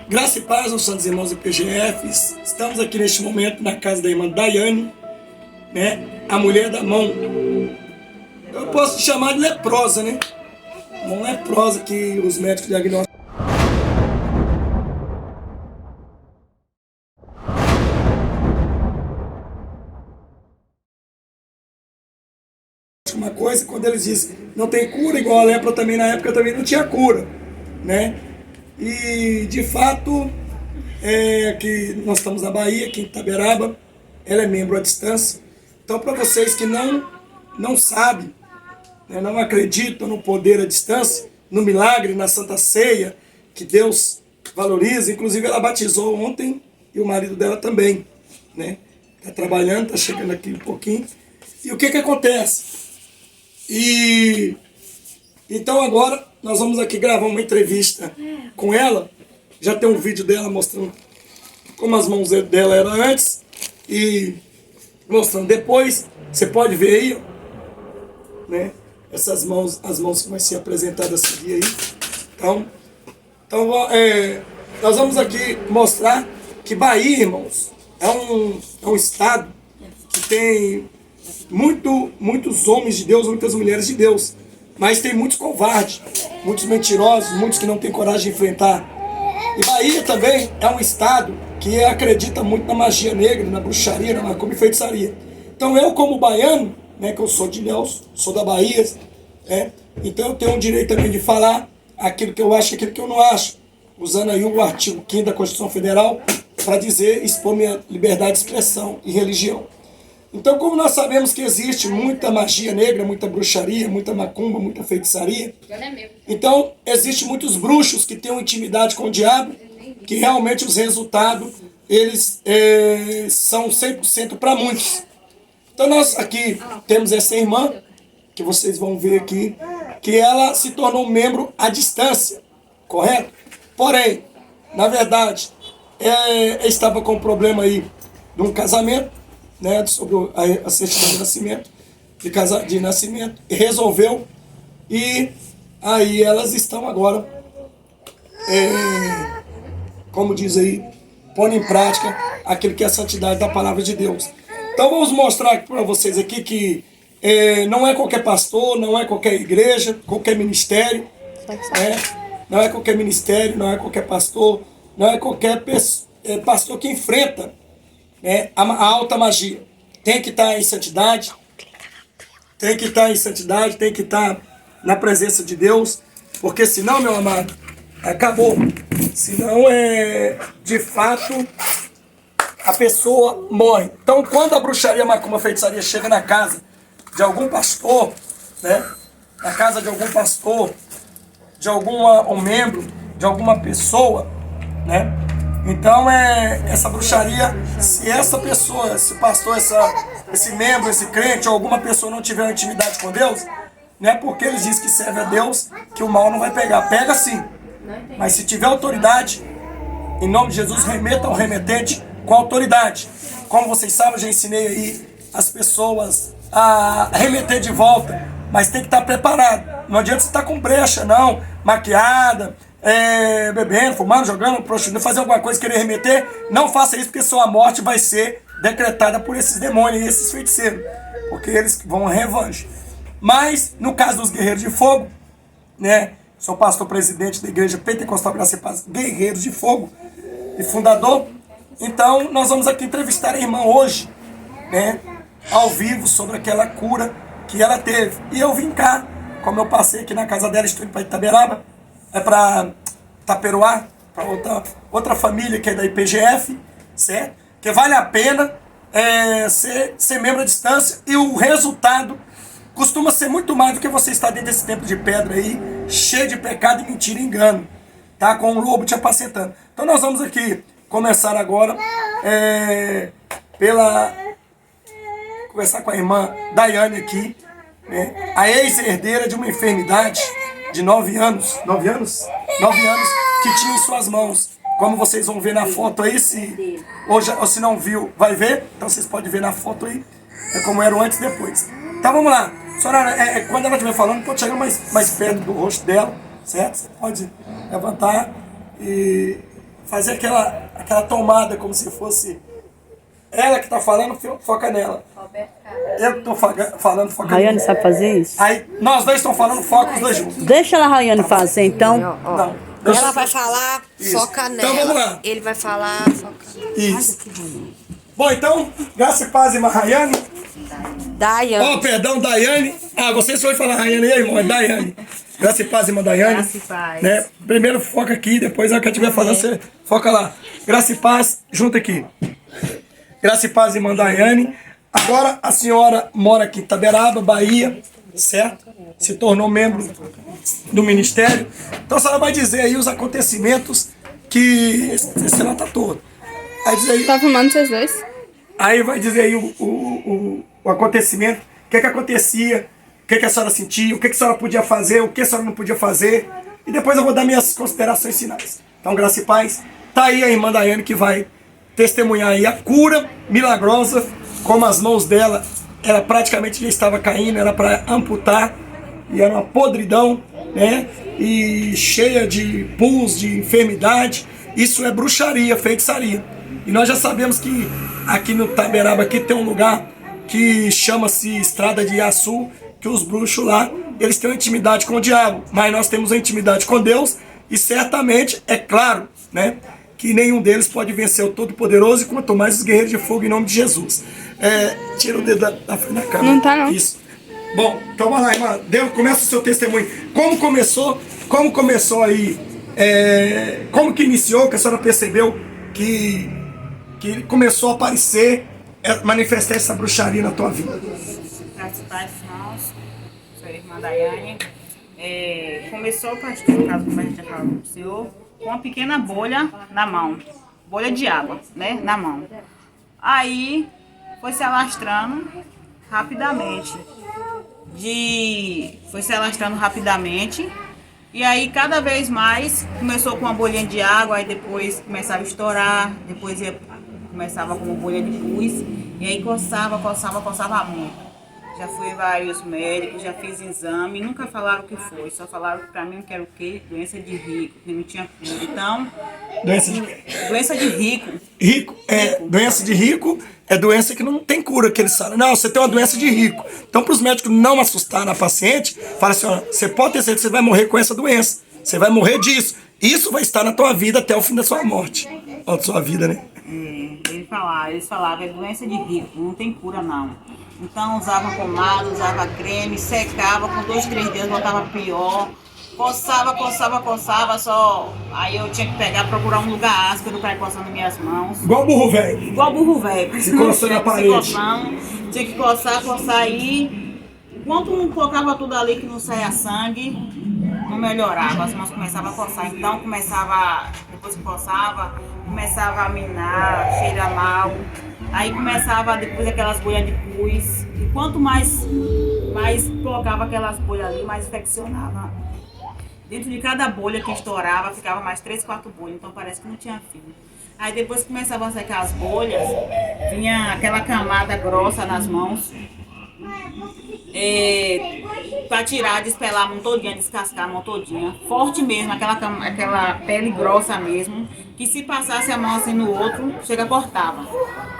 Graça e paz aos santos irmãos e PGFs. Estamos aqui neste momento na casa da irmã Daiane, né? A mulher da mão. Eu posso chamar de leprosa, né? Mão leprosa que os médicos diagnosticam. Uma coisa, quando eles dizem não tem cura, igual a lepra também na época também não tinha cura, né? E de fato, que nós estamos na Bahia, aqui em Itaberaba, ela é membro à distância. Então, para vocês que não sabem, né, não acreditam no poder à distância, no milagre, na Santa Ceia, que Deus valoriza, inclusive ela batizou ontem e o marido dela também, né? Está trabalhando, está chegando aqui um pouquinho. E o que acontece? Então agora nós vamos aqui gravar uma entrevista com ela. Já tem um vídeo dela mostrando como as mãos dela eram antes e mostrando depois. Você pode ver aí, né? Essas mãos, as mãos que vão ser apresentadas a seguir aí. Então nós vamos aqui mostrar que Bahia, irmãos, é um estado que tem muitos homens de Deus, muitas mulheres de Deus, mas tem muitos covardes, muitos mentirosos, muitos que não têm coragem de enfrentar. E Bahia também é um estado que acredita muito na magia negra, na bruxaria, na macumba e feitiçaria. Então eu, como baiano, né, que eu sou de Ilhéus, sou da Bahia, né, então eu tenho o direito também de falar aquilo que eu acho e aquilo que eu não acho, usando aí o artigo 5º da Constituição Federal para expor minha liberdade de expressão e religião. Então, como nós sabemos que existe muita magia negra, muita bruxaria, muita macumba, muita feitiçaria, então existem muitos bruxos que têm uma intimidade com o diabo, que realmente os resultados, eles são 100% para muitos. Então nós aqui temos essa irmã, que vocês vão ver aqui, que ela se tornou um membro à distância, correto? Porém, na verdade, estava com um problema aí de um casamento, né, sobre a certidão de nascimento, de nascimento, e resolveu, e aí elas estão agora, como diz aí, pondo em prática aquilo que é a santidade da palavra de Deus. Então vamos mostrar para vocês aqui que não é qualquer pastor, não é qualquer igreja, qualquer ministério, não é qualquer ministério, não é qualquer pastor, não é qualquer pastor que enfrenta, né, a alta magia. Tem que estar em santidade, tem que estar na presença de Deus, porque senão, meu amado, acabou. Senão, de fato, a pessoa morre. Então, quando a bruxaria, macumba, feitiçaria chega na casa de algum pastor, né, na casa de algum pastor, de um membro, de alguma pessoa, né, então essa bruxaria, se essa pessoa, esse pastor, esse membro, esse crente ou alguma pessoa não tiver uma intimidade com Deus, não é porque eles dizem que serve a Deus que o mal não vai pegar. Pega sim, mas se tiver autoridade, em nome de Jesus, remeta ao remetente com autoridade. Como vocês sabem, eu já ensinei aí as pessoas a remeter de volta, mas tem que estar preparado. Não adianta você estar com brecha, não, maquiada, bebendo, fumando, jogando, prostituindo, fazer alguma coisa, querer remeter. Não faça isso, porque sua morte vai ser decretada por esses demônios e esses feiticeiros, porque eles vão revanche. Mas no caso dos guerreiros de fogo, né, sou pastor presidente da igreja Pentecostal Graça e Paz, Guerreiros de Fogo e fundador. Então nós vamos aqui entrevistar a irmã hoje, né, ao vivo, sobre aquela cura que ela teve. E eu vim cá, como eu passei aqui na casa dela, estou indo para Itaberaba, para Taperoá, para outra família que é da IPGF, certo? Que vale a pena ser membro à distância, e o resultado costuma ser muito mais do que você estar dentro desse templo de pedra aí, cheio de pecado e mentira e engano, tá? Com um lobo te apacentando. Então nós vamos aqui começar agora conversar com a irmã Daiane aqui, né? A ex-herdeira de uma enfermidade de 9 anos, que tinha em suas mãos. Como vocês vão ver na foto aí, ou se não viu, vai ver. Então vocês podem ver na foto aí, como era o antes e depois. Então vamos lá. Senhora, quando ela estiver falando, pode chegar mais perto do rosto dela, certo? Você pode levantar e fazer aquela tomada como se fosse ela que tá falando, foca nela. Eu que tô falando, foca nela. Rayane sabe fazer isso? Aí nós dois estamos falando, foca os dois juntos. Deixa a Rayane fazer, então. Não. Ela vai falar, Isso. foca nela. Então vamos lá. Ele vai falar, foca. Isso. Bom, então, graça e paz, irmã Rayane. Daiane. Perdão, Daiane. Vocês foram falar Rayane aí, irmão, é Daiane. Graça e paz, irmã Daiane. Graça e paz. Né? Primeiro foca aqui, depois a que eu estiver falando, você foca lá. Graça e paz, junto aqui. Graça e paz, irmã Daiane. Agora a senhora mora aqui em Itaberaba, Bahia, certo? Se tornou membro do ministério. Então a senhora vai dizer aí os acontecimentos que esse lá tá todo. Aí diz aí, Tá filmando vocês dois? aí vai dizer aí o acontecimento, o que acontecia, o que a senhora sentia, o que a senhora podia fazer, o que a senhora não podia fazer. E depois eu vou dar minhas considerações finais. Então, graça e paz. Tá aí a irmã Daiane que vai testemunhar aí a cura milagrosa, como as mãos dela, ela praticamente já estava caindo, era para amputar, e era uma podridão, né? E cheia de pus, de enfermidade. Isso é bruxaria, feitiçaria. E nós já sabemos que aqui no Itaberaba aqui tem um lugar que chama-se Estrada de Iaçu, que os bruxos lá, eles têm uma intimidade com o diabo, mas nós temos a intimidade com Deus, e certamente, é claro, né, que nenhum deles pode vencer o Todo-Poderoso, e quanto mais os guerreiros de fogo em nome de Jesus. Tira o dedo da frente da câmera. Não tá, não. Isso. Bom, então vai lá, irmã. Deus, começa o seu testemunho. Como começou aí, como que iniciou, que a senhora percebeu que começou a aparecer, manifestar essa bruxaria na tua vida? Graças a Deus, irmãos. Sou a irmã Daiane. Começou, pastor, no caso, como a gente já falou com o senhor, com uma pequena bolha na mão. Bolha de água, né? Na mão. Aí foi se alastrando rapidamente. Foi se alastrando rapidamente. E aí cada vez mais começou com uma bolinha de água, aí depois começava a estourar, depois começava com uma bolha de pus, e aí coçava muito. Já fui em vários médicos, já fiz exame, nunca falaram o que foi, só falaram pra mim que era o quê? Doença de rico, que não tinha cura. Então, doença de rico. Rico, doença de rico é doença que não tem cura, que eles falam. Não, você tem uma doença de rico. Então, para os médicos não assustarem a paciente, fala assim, ó, você pode ter certeza que você vai morrer com essa doença. Você vai morrer disso. Isso vai estar na tua vida até o fim da sua morte. Ó, da sua vida, né? Eles falavam, é doença de rico, não tem cura não. Então usava pomada, usava creme, secava, com 2, 3 dias voltava pior. Coçava, só. Aí eu tinha que procurar um lugar áspero para ir coçando minhas mãos. Igual burro velho. Igual burro velho. Se coçando na parede. Tinha que coçar aí. Enquanto não colocava tudo ali que não saia sangue, não melhorava. As mãos começavam a coçar. Então depois que coçava, começava a minar, cheira mal. Aí começava depois aquelas bolhas de pus. E quanto mais colocava aquelas bolhas ali, mais infeccionava. Dentro de cada bolha que estourava, ficava mais 3, 4 bolhas. Então parece que não tinha fim. Aí depois que começavam a secar as bolhas, vinha aquela camada grossa nas mãos. Para tirar, despelar a mão todinha, descascar a mão todinha. Forte mesmo, aquela pele grossa mesmo. Que se passasse a mão assim no outro, cortava.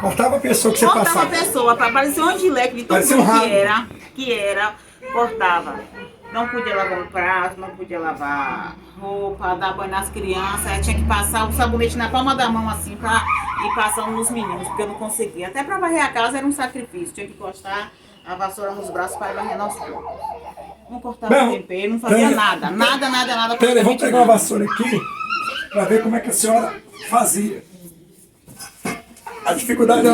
Cortava a pessoa que você passava. Cortava a pessoa, para parecer um gileque de tudo que era, cortava. Não podia lavar um prato, não podia lavar roupa, dar banho nas crianças. Aí tinha que passar o sabonete na palma da mão assim, para ir passando nos meninos, porque eu não conseguia. Até para varrer a casa era um sacrifício. Tinha que encostar a vassoura nos braços para varrer nosso corpo. Não cortava tempero, não fazia nada. Nada. Peraí, vamos pegar uma vassoura aqui para ver como é que a senhora fazia. A dificuldade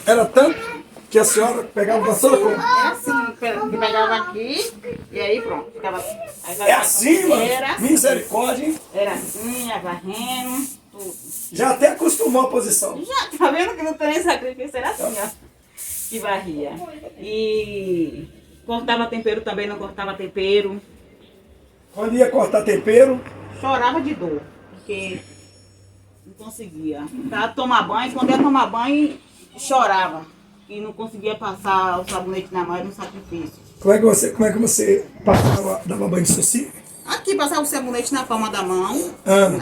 era tanto que a senhora pegava a vassoura como? Era assim, pegava aqui e aí pronto, ficava assim. É assim, mano? Era assim. Misericórdia, hein? Era assim, ia varrendo, tudo. Já até acostumou a posição. Já, tá vendo que não tem sacrifício? Era assim, ó, que varria. E cortava tempero também, não cortava tempero. Quando ia cortar tempero, Chorava de dor, porque não conseguia. Pra tomar banho, quando ia tomar banho, chorava. E não conseguia passar o sabonete na mão, era um sacrifício. como é que você passava, dava banho de soci? Aqui passava o sabonete na palma da mão.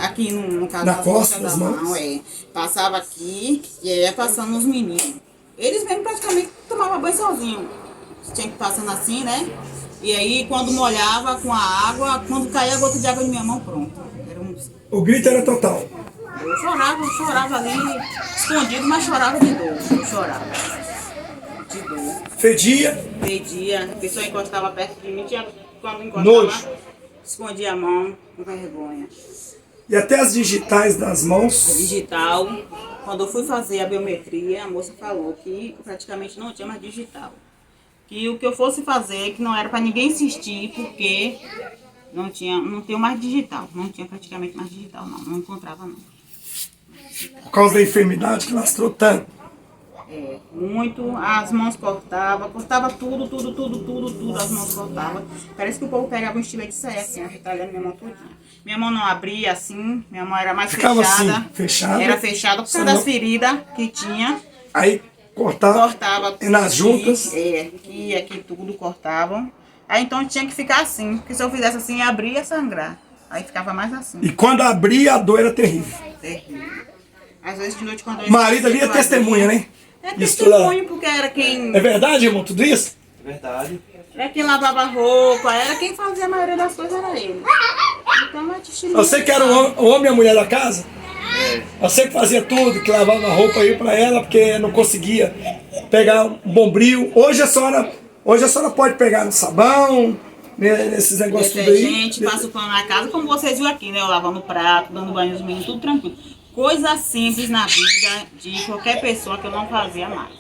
Aqui no caso Na das costa costas das da mãos. mão, Passava aqui e aí ia passando nos meninos. Eles mesmo praticamente tomavam banho sozinhos. Tinha que ir passando assim, né? E aí quando molhava com a água, quando caía a gota de água em minha mão, pronto. Era O grito era total. Eu chorava ali, escondido, mas chorava de dor. Eu chorava. De dor. Fedia. Pedia, a pessoa encostava perto de mim, quando encostava, Nojo. escondia a mão, com vergonha. E até as digitais das mãos. Digital, quando eu fui fazer a biometria, a moça falou que praticamente não tinha mais digital. Que o que eu fosse fazer, que não era para ninguém insistir, porque não tenho mais digital. Não tinha praticamente mais digital, não encontrava não. Por causa da enfermidade que lastrou tanto. Muito, as mãos cortava tudo, as mãos cortava. Parece que o povo pegava um estilete de saia assim, retalhando minha mão todinha. Minha mão não abria assim, minha mão era mais Ficava fechada. assim, fechada. Era fechada por causa das feridas que tinha. Aí cortava Cortava e nas juntas. Aqui tudo cortavam. Aí então tinha que ficar assim, porque se eu fizesse assim, abria e ia sangrar. Aí ficava mais assim. E quando abria, a dor era terrível. Terrível. Às vezes de noite quando eu Marido ali é eu testemunha, abria, né? É Isso lá. testemunho, porque era quem... É verdade, irmão, tudo isso? Verdade. Era quem lavava roupa, era quem fazia a maioria das coisas, era ele. Então é testemunho. Você que era o homem e a mulher da casa? Você que fazia tudo, que lavava a roupa aí pra ela, porque não conseguia pegar um bombril. Hoje a senhora pode pegar no sabão, nesses negócios tudo aí. Gente, passa o pano na casa, como vocês viram aqui, né? Eu lavando prato, dando banho nos meninos, tudo tranquilo. Coisa simples na vida de qualquer pessoa que eu não fazia mais.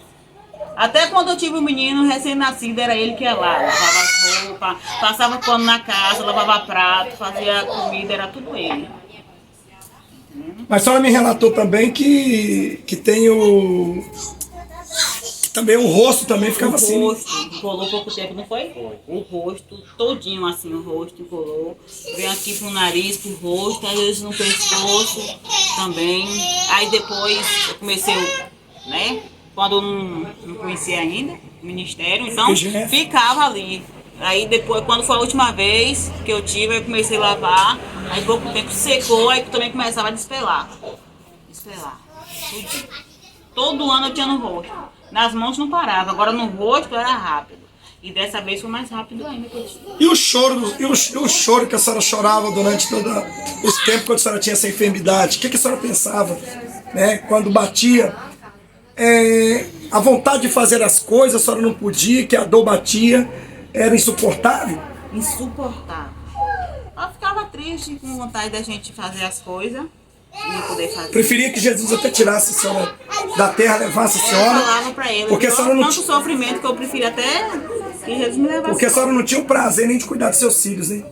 Até quando eu tive um menino recém-nascido, era ele que ia lá, lavava as roupas, passava pano na casa, lavava prato, fazia comida, era tudo ele. Mas a senhora me relatou também que tem o... Também o rosto também ficava assim. O rosto, colou pouco tempo, não foi? O rosto, todinho assim, o rosto colou. Vem aqui pro nariz, pro rosto, às vezes no pescoço também. Aí depois eu comecei, né? Quando eu não conhecia ainda o ministério, então ficava ali. Aí depois, quando foi a última vez que eu tive, eu comecei a lavar. Aí pouco tempo secou, aí também começava a despelar. Tudinho. Todo ano eu tinha no rosto. Nas mãos não parava, agora no rosto era rápido. E dessa vez foi mais rápido ainda que eu tive. E o choro que a senhora chorava durante todo os tempos que a senhora tinha essa enfermidade? O que a senhora pensava, né? Quando batia? A vontade de fazer as coisas, a senhora não podia, que a dor batia, era insuportável? Insuportável. Eu ficava triste, com vontade da gente fazer as coisas e não poder fazer. Preferia que Jesus até tirasse a senhora da terra, levasse a Eu senhora. falava pra ele, Porque a senhora não tanto sofrimento que eu preferia até que Jesus me levasse. Porque a senhora não tinha o prazer nem de cuidar dos seus filhos, né?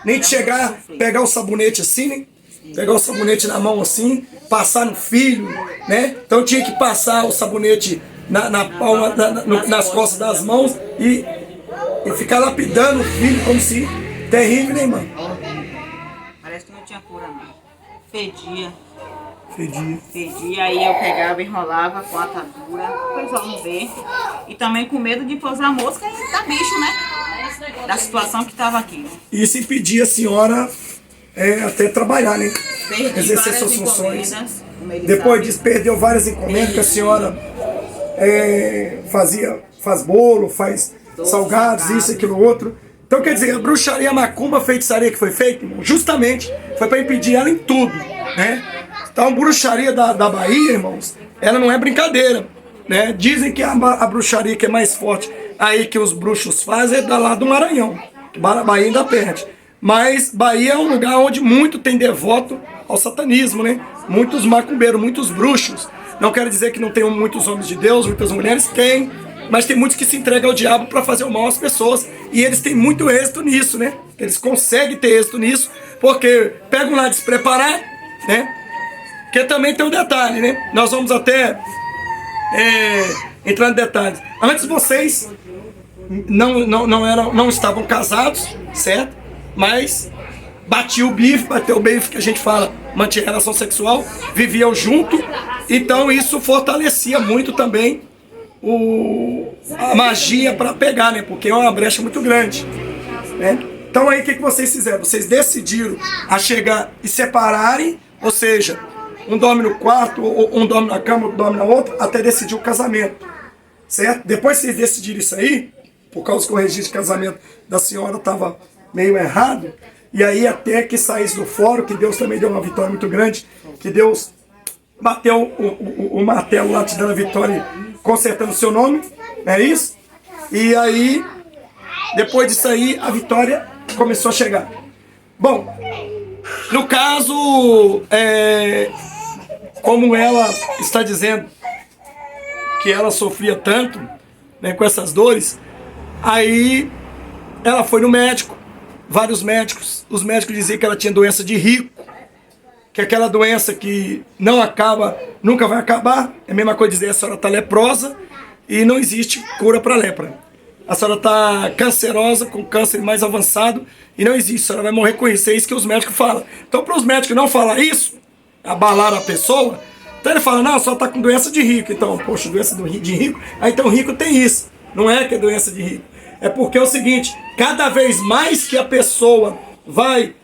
Nem de chegar, pegar o sabonete assim, né? Pegar o sabonete na mão assim, passar no filho, né? Então tinha que passar o sabonete na palma, nas costas das mãos e ficar lapidando o filho como se... Terrível, né, irmã? Parece que não tinha cura, não. Fedia, Fedia. aí eu pegava, enrolava com a atadura, o pessoal não vê. E também com medo de pousar mosca e dar bicho, né? Da situação que estava aqui. Isso impedia a senhora até trabalhar, né? Perdi Exercer várias suas funções. encomendas, como ele Depois sabe. disso, perdeu várias encomendas que a senhora faz bolo, faz salgados, isso, aquilo, outro. Então, quer dizer, a bruxaria, a macumba, a feitiçaria que foi feita, irmão, justamente foi para impedir ela em tudo, né? Então, a bruxaria da Bahia, irmãos, ela não é brincadeira, né? Dizem que a bruxaria que é mais forte aí que os bruxos fazem é da lá do Maranhão, que Bahia ainda perde. Mas Bahia é um lugar onde muito tem devoto ao satanismo, né? Muitos macumbeiros, muitos bruxos. Não quero dizer que não tenham muitos homens de Deus, muitas mulheres, tem. Mas tem muitos que se entregam ao diabo para fazer o mal às pessoas. E eles têm muito êxito nisso, né? Eles conseguem ter êxito nisso, porque pegam lá despreparar, né? Porque também tem um detalhe, né? Nós vamos até entrar em detalhes. Antes vocês não estavam casados, certo? Mas bateu o bife que a gente fala, mantinha relação sexual, viviam junto. Então isso fortalecia muito também a magia para pegar, né? Porque é uma brecha muito grande, né? Então aí o que vocês fizeram? Vocês decidiram a chegar e separarem, ou seja, um dorme no quarto, um dorme na cama, outro dorme na outra, até decidir o casamento. Certo? Depois que vocês decidiram isso aí, por causa que o registro de casamento da senhora estava meio errado, e aí até que saísse do fórum, que Deus também deu uma vitória muito grande, que Deus bateu o martelo lá te dando a vitória, consertando o seu nome, é isso? E aí, depois disso aí, a vitória começou a chegar. Bom, no caso, como ela está dizendo que ela sofria tanto, né, com essas dores, aí ela foi no médico, vários médicos, os médicos diziam que ela tinha doença de rico, que é aquela doença que não acaba, nunca vai acabar, é a mesma coisa dizer a senhora está leprosa e não existe cura para lepra. A senhora está cancerosa, com câncer mais avançado e não existe, a senhora vai morrer com isso, é isso que os médicos falam. Então para os médicos não falar isso, abalar a pessoa, então ele fala, não, a senhora está com doença de rico, então, poxa, doença de rico, aí então rico tem isso, não é que é doença de rico. É porque é o seguinte, cada vez mais que a pessoa vai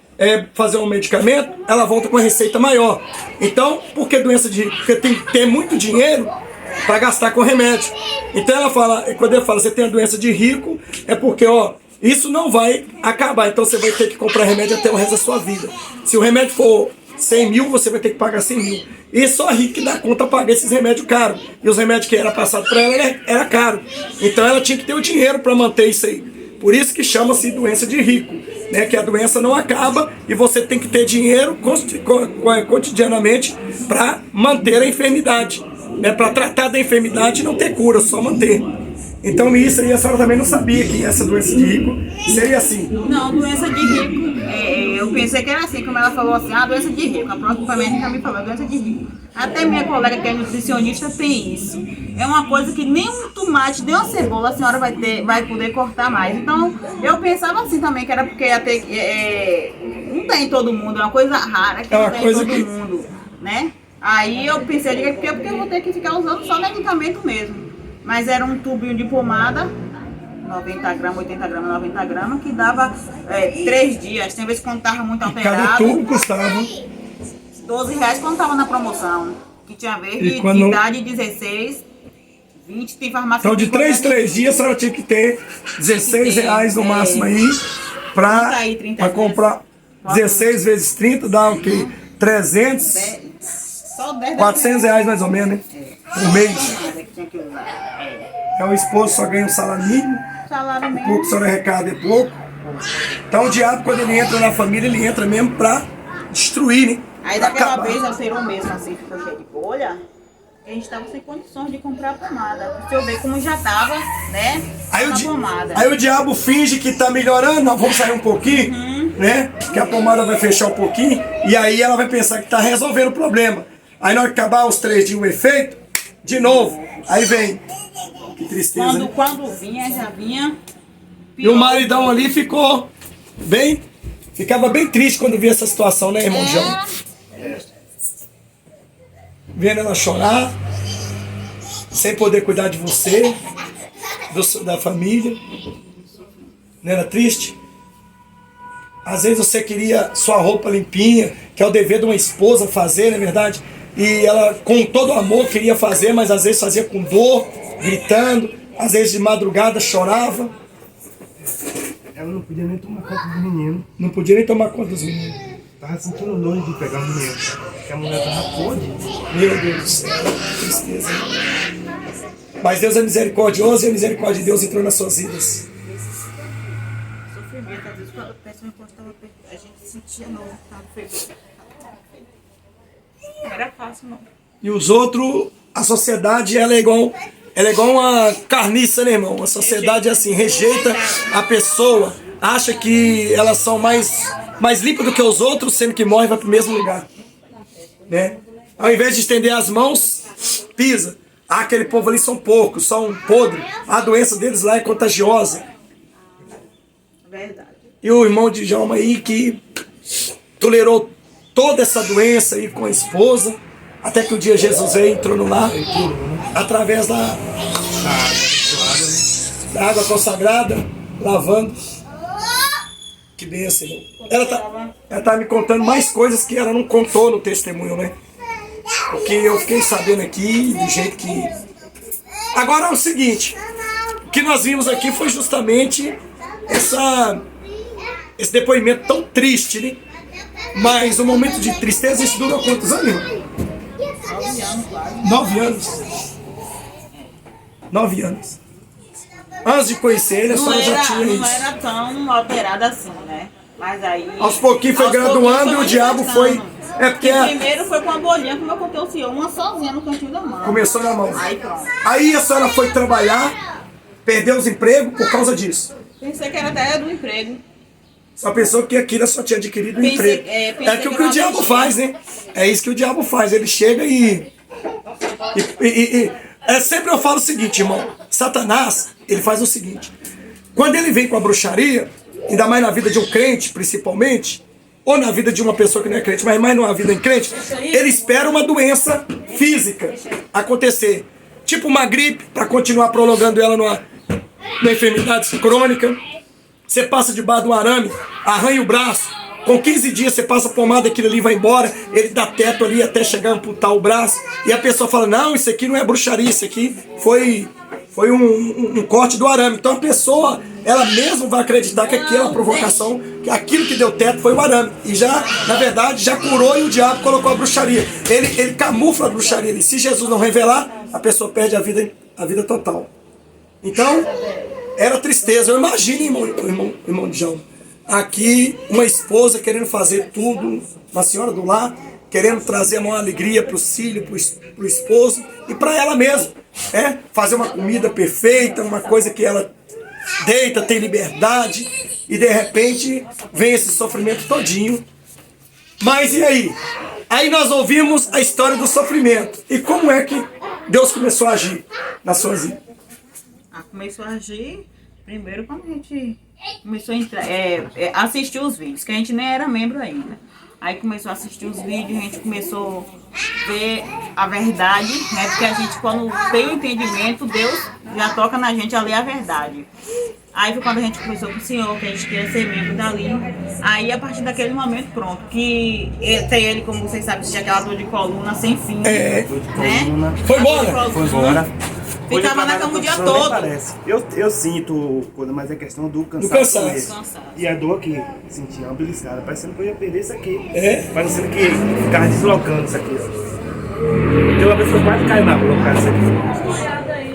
fazer um medicamento, ela volta com uma receita maior. Então, por que doença de rico? Porque tem que ter muito dinheiro para gastar com remédio. Então ela fala, quando ele fala, você tem a doença de rico, é porque, ó, isso não vai acabar. Então você vai ter que comprar remédio até o resto da sua vida. Se o remédio for 100 mil, você vai ter que pagar 100 mil. E só a rica que dá conta pagar esses remédios caros. E os remédios que era passado para ela era caro. Então ela tinha que ter o dinheiro para manter isso aí. Por isso que chama-se doença de rico, né? Que a doença não acaba e você tem que ter dinheiro cotidianamente para manter a enfermidade, né? Para tratar da enfermidade e não ter cura, só manter. Então isso aí a senhora também não sabia que essa doença de rico seria assim. Não, doença de rico, eu pensei que era assim, como ela falou assim, doença de rico. A próxima médica me falou, doença de rico. Até minha colega que é nutricionista tem isso. É uma coisa que nem um tomate, nem uma cebola a senhora vai poder cortar mais. Então, eu pensava assim também, que era porque ia ter, não tem em todo mundo, é uma coisa rara que não tem em todo mundo, né? Aí eu pensei, porque eu vou ter que ficar usando só medicamento mesmo. Mas era um tubinho de pomada, 90 gramas, 80 gramas, 90 gramas, que dava 3 dias. Tem vezes que quando estava muito alterado. Cada tubo custava R$12 quando estava na promoção. Que tinha vez de idade 16, 20, tem farmácia. Então de 3 dias a senhora tinha que ter R$16 no máximo aí para comprar. 16 vezes 30 dá o quê? 300? Só 10 R$400 mais ou menos, né? Por mês. O esposo só ganha um salário mínimo. Salário mínimo. Pouco a senhora arrecada é pouco. Então o diabo, quando ele entra na família, ele entra mesmo para destruir, né? Aí daquela vez alterou mesmo, assim, ficou cheio de bolha. A gente estava sem condições de comprar a pomada. Pra você ver como já estava, né? Aí o diabo finge que tá melhorando, nós vamos sair um pouquinho, né? Que a pomada vai fechar um pouquinho. E aí ela vai pensar que tá resolvendo o problema. Aí na hora que acabar os 3 dias o efeito, de novo, aí vem. Que tristeza. Quando vinha, já vinha. E o maridão ali ficava bem triste quando via essa situação, né, irmão João? Vendo ela chorar, sem poder cuidar de você, da família. Não era triste? Às vezes você queria sua roupa limpinha, que é o dever de uma esposa fazer, não é verdade? E ela, com todo amor, queria fazer, mas às vezes fazia com dor, gritando, às vezes de madrugada chorava. Ela não podia nem tomar conta do menino. Não podia nem tomar conta dos meninos. Tava sentindo nojo de pegar a mulher, porque a mulher tava podre. Meu Deus do céu, que tristeza. Mas Deus é misericordioso e a misericórdia de Deus entrou nas suas vidas. Sofrimento, às vezes quando a pessoa encostava perto, a gente sentia novo, tava feio. Não era fácil, não. E os outros, a sociedade, ela é igual uma carniça, né, irmão? A sociedade é assim, rejeita a pessoa, acha que elas são mais limpas do que os outros, sendo que morre e vai pro mesmo lugar, né? Ao invés de estender as mãos, pisa. Aquele povo ali são porcos, são podres. A doença deles lá é contagiosa. Verdade. E o irmão de Djalma aí que tolerou toda essa doença aí com a esposa, até que um dia Jesus veio e entrou no lar, através da água consagrada, lavando. Que benção, irmão. Ela tá me contando mais coisas que ela não contou no testemunho, né? Porque eu fiquei sabendo aqui do jeito que... Agora é o seguinte, o que nós vimos aqui foi justamente esse depoimento tão triste, né? Mas o momento de tristeza, isso dura quantos anos, irmão? 9 anos, quase. 9 anos. 9 anos. Antes de conhecer ele, a senhora já tinha Não isso. era tão alterada assim, né? Mas aí... Aos pouquinhos foi graduando e o diabo foi... É porque primeiro foi com a bolinha, como eu contei ao senhor, uma sozinha no cantinho da mão. começou na mão. Aí pronto. Aí a senhora foi trabalhar, perdeu os empregos por causa disso. Pensei que era até do emprego. Só pensou que aquilo só tinha adquirido um Pensei- emprego. pensei É que o que que o não diabo tinha. faz, né? É isso que o diabo faz. Ele chega sempre eu falo o seguinte, irmão. Satanás, ele faz o seguinte. Quando ele vem com a bruxaria, ainda mais na vida de um crente, principalmente, ou na vida de uma pessoa que não é crente, mas mais numa vida em crente, ele espera uma doença física acontecer. Tipo uma gripe, para continuar prolongando ela numa enfermidade crônica. Você passa debaixo de um arame, arranha o braço, com 15 dias você passa a pomada, aquilo ali vai embora, ele dá teto ali até chegar a amputar o braço, e a pessoa fala, não, isso aqui não é bruxaria, isso aqui foi um corte do arame. Então a pessoa, ela mesma vai acreditar que aquela provocação, que aquilo que deu teto foi o arame. E já, na verdade, já curou e o diabo colocou a bruxaria. Ele camufla a bruxaria ali. Se Jesus não revelar, a pessoa perde a vida total. Então, era tristeza. Eu imagino, irmão João, aqui uma esposa querendo fazer tudo, uma senhora do lar, querendo trazer uma alegria para os filhos, para o esposo e para ela mesma. Fazer uma comida perfeita, uma coisa que ela deita, tem liberdade, e de repente vem esse sofrimento todinho. Mas e aí? Aí nós ouvimos a história do sofrimento. E como é que Deus começou a agir na sua vida? Começou a agir primeiro quando a gente começou a entrar, assistir os vídeos, que a gente nem era membro ainda. Aí começou a assistir os vídeos, a gente começou a ver a verdade, né? Porque a gente, quando tem o entendimento, Deus já toca na gente a ler a verdade. Aí foi quando a gente começou com o senhor, que a gente queria ser membro dali. Aí a partir daquele momento, pronto, que tem ele, como vocês sabem, tinha aquela dor de coluna sem fim. Né? Foi embora? Foi embora. Ficava na cama o dia todo. Eu sinto coisa, mas é questão do cansaço. cansaço. Mesmo. E a dor aqui, sentia uma beliscada, parecendo que eu ia perder isso aqui. Parecendo que ficava deslocando isso aqui. Tem uma vez que eu quase caí na rua por causa disso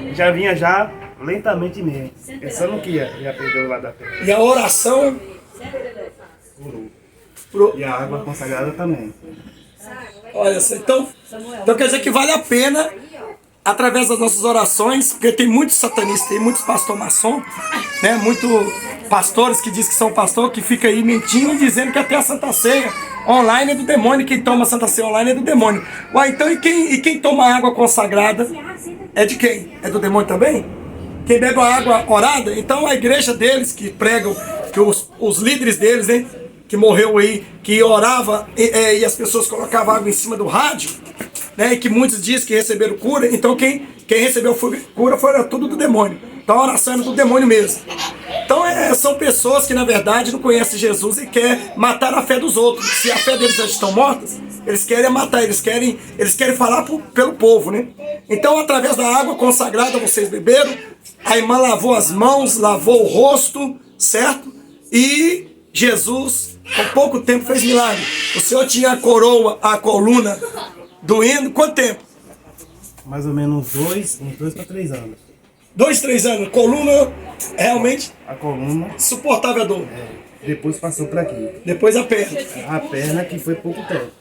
aqui. Já vinha já lentamente mesmo, pensando que ia perder o lado da perna. E a oração Curou. E a água consagrada também. Olha só, então quer dizer que vale a pena, através das nossas orações, porque tem muitos satanistas, tem muitos pastor maçom, né? Muitos pastores que dizem que são pastor, que fica aí mentindo, dizendo que até a Santa Ceia online é do demônio, quem toma a Santa Ceia online é do demônio. Ué, então e quem toma água consagrada é de quem? É do demônio também? Quem bebe a água orada? Então a igreja deles, que pregam, que os líderes deles, né? Que morreu aí, que orava e as pessoas colocavam água em cima do rádio, né? E que muitos dizem que receberam cura. Então quem recebeu cura foi tudo do demônio. Então a oração era do demônio mesmo. Então são pessoas que na verdade não conhecem Jesus e querem matar a fé dos outros. Se a fé deles já estão mortas, eles querem matar, eles querem falar pelo povo, né? Então através da água consagrada vocês beberam, a irmã lavou as mãos, lavou o rosto, certo? E Jesus, com pouco tempo, fez milagre. O senhor tinha a coluna doendo, quanto tempo? Mais ou menos uns 2 para 3 anos. 2, 3 anos. Coluna, realmente, A coluna, suportável a dor. depois passou por aqui. Depois a perna. A perna que foi pouco tempo.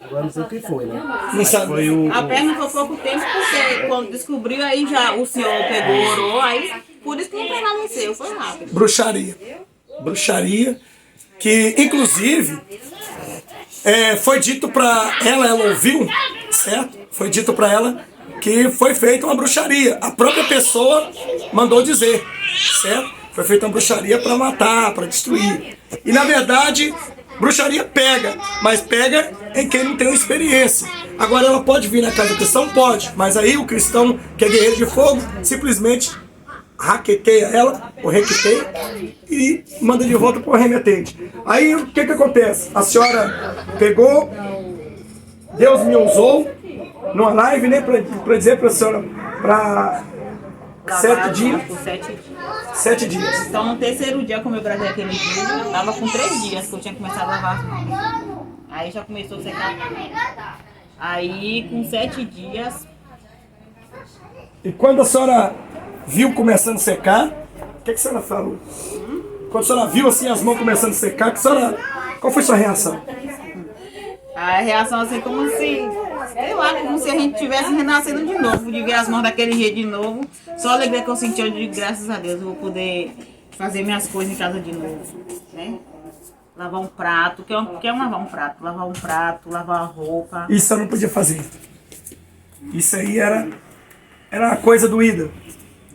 Agora não sei o que foi, né? Não sabe. Foi o... A perna foi pouco tempo, porque quando descobriu, aí já o senhor pegou, orou, aí por isso que não permaneceu, foi rápido. Bruxaria, que inclusive foi dito para ela ouviu, certo? Foi dito para ela que foi feita uma bruxaria. A própria pessoa mandou dizer, certo? Foi feita uma bruxaria para matar, para destruir. E na verdade, bruxaria pega, mas pega em quem não tem uma experiência. Agora ela pode vir na casa do cristão? Pode, mas aí o cristão, que é guerreiro de fogo, simplesmente raqueteia ela o requitei, e manda de volta para o remetente. Aí o que acontece? A senhora pegou, Deus me usou numa live, né, para dizer para a senhora, para 7 dias. Por 7 dias. 7 dias. Então, no terceiro dia, como eu gravei aquele vídeo, tava com 3 dias que eu tinha começado a lavar as mãos. Aí já começou a secar tudo. Aí, com 7 dias... E quando a senhora viu começando a secar, o que a senhora falou? Quando a senhora viu assim as mãos começando a secar, qual foi a sua reação? A reação assim como se, sei lá, como se a gente tivesse renascendo de novo, de ver as mãos daquele jeito de novo. Só a alegria que eu senti, eu digo, graças a Deus, eu vou poder fazer minhas coisas em casa de novo, né? Lavar um prato, que é lavar um prato? Lavar um prato, lavar a roupa. Isso eu não podia fazer. Isso aí era uma coisa doída.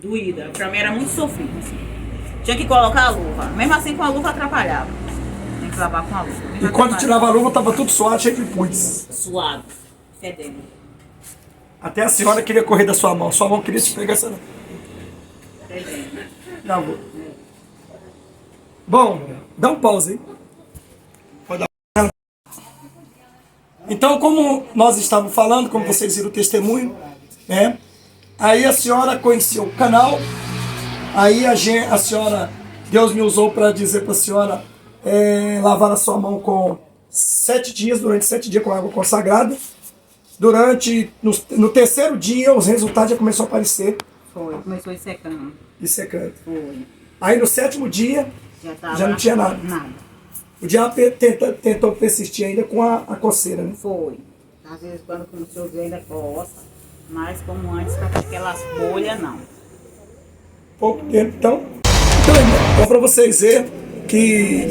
Doída, pra mim era muito sofrido, assim. Tinha que colocar a luva, mesmo assim com a luva atrapalhava. Tem que lavar com a luva. E quando tirava a luva, tava tudo suado, cheio de pus. Suado, fedendo. Até a senhora queria correr da sua mão queria te pegar essa. Não, vou. Bom, dá um pause aí. Pode dar. Então, como nós estávamos falando, como vocês viram o testemunho, né? Aí a senhora conheceu o canal, aí a senhora, Deus me usou para dizer para a senhora lavar a sua mão com 7 dias, durante 7 dias com água consagrada. No terceiro dia, os resultados já começaram a aparecer. Foi, começou a ir secando. E secando. Foi. Aí no 7º dia, já não tinha nada. Nada. O diabo tentou persistir ainda com a coceira, né? Foi. Às vezes quando começou a ver ainda coça, mas como antes, com aquelas bolhas, não. Pouco tempo, então para vocês verem que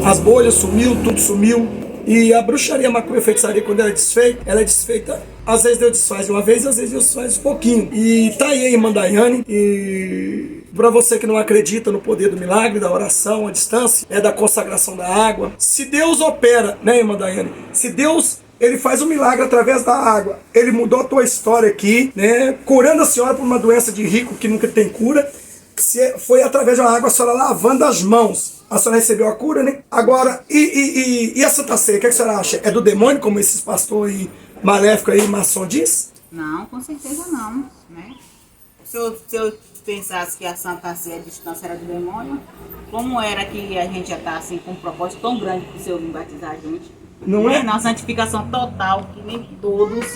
as bolhas sumiu, tudo sumiu. E a bruxaria, macumba e feitiçaria, quando ela é desfeita, às vezes Deus desfaz de uma vez, às vezes Deus desfaz um pouquinho. E tá aí a irmã Daiane, e para você que não acredita no poder do milagre, da oração, a distância, da consagração da água, se Deus opera, né, irmã Daiane? Se Deus, ele faz um milagre através da água, ele mudou a tua história aqui, né, curando a senhora por uma doença de rico que nunca tem cura, foi através da água, a senhora lavando as mãos. A senhora recebeu a cura, né? Agora, e a Santa Ceia, o que a senhora acha? É do demônio, como esses pastores maléficos aí, maçom diz? Não, com certeza não, né? Se eu pensasse que a Santa Ceia, a distância era do demônio, como era que a gente já está assim, com um propósito tão grande para o Senhor vir batizar a gente? Não é? Na santificação total, que nem todos.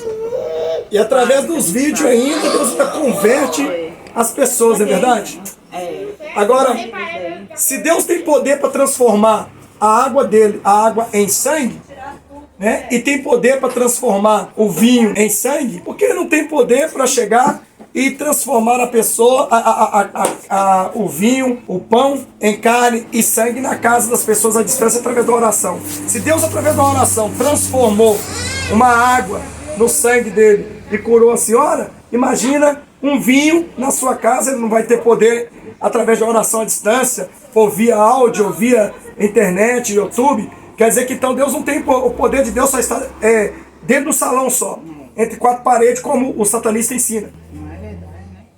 E através dos vídeos ainda, Deus ainda converte as pessoas, é verdade? É. Agora, se Deus tem poder para transformar a água dele, a água em sangue, né? E tem poder para transformar o vinho em sangue, por que ele não tem poder para chegar e transformar a pessoa, o vinho, o pão em carne e sangue na casa das pessoas à distância através da oração? Se Deus, através da oração, transformou uma água no sangue dele e curou a senhora, imagina um vinho na sua casa. Ele não vai ter poder através da oração à distância, ou via áudio, ou via internet, YouTube. Quer dizer que então Deus não tem o poder de Deus, só está dentro do salão só, entre 4 paredes, como o satanista ensina.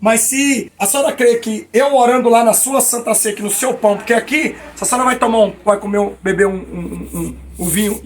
Mas se a senhora crê que eu orando lá na sua Santa Ceia, aqui no seu pão, porque aqui, se a senhora vai beber um vinho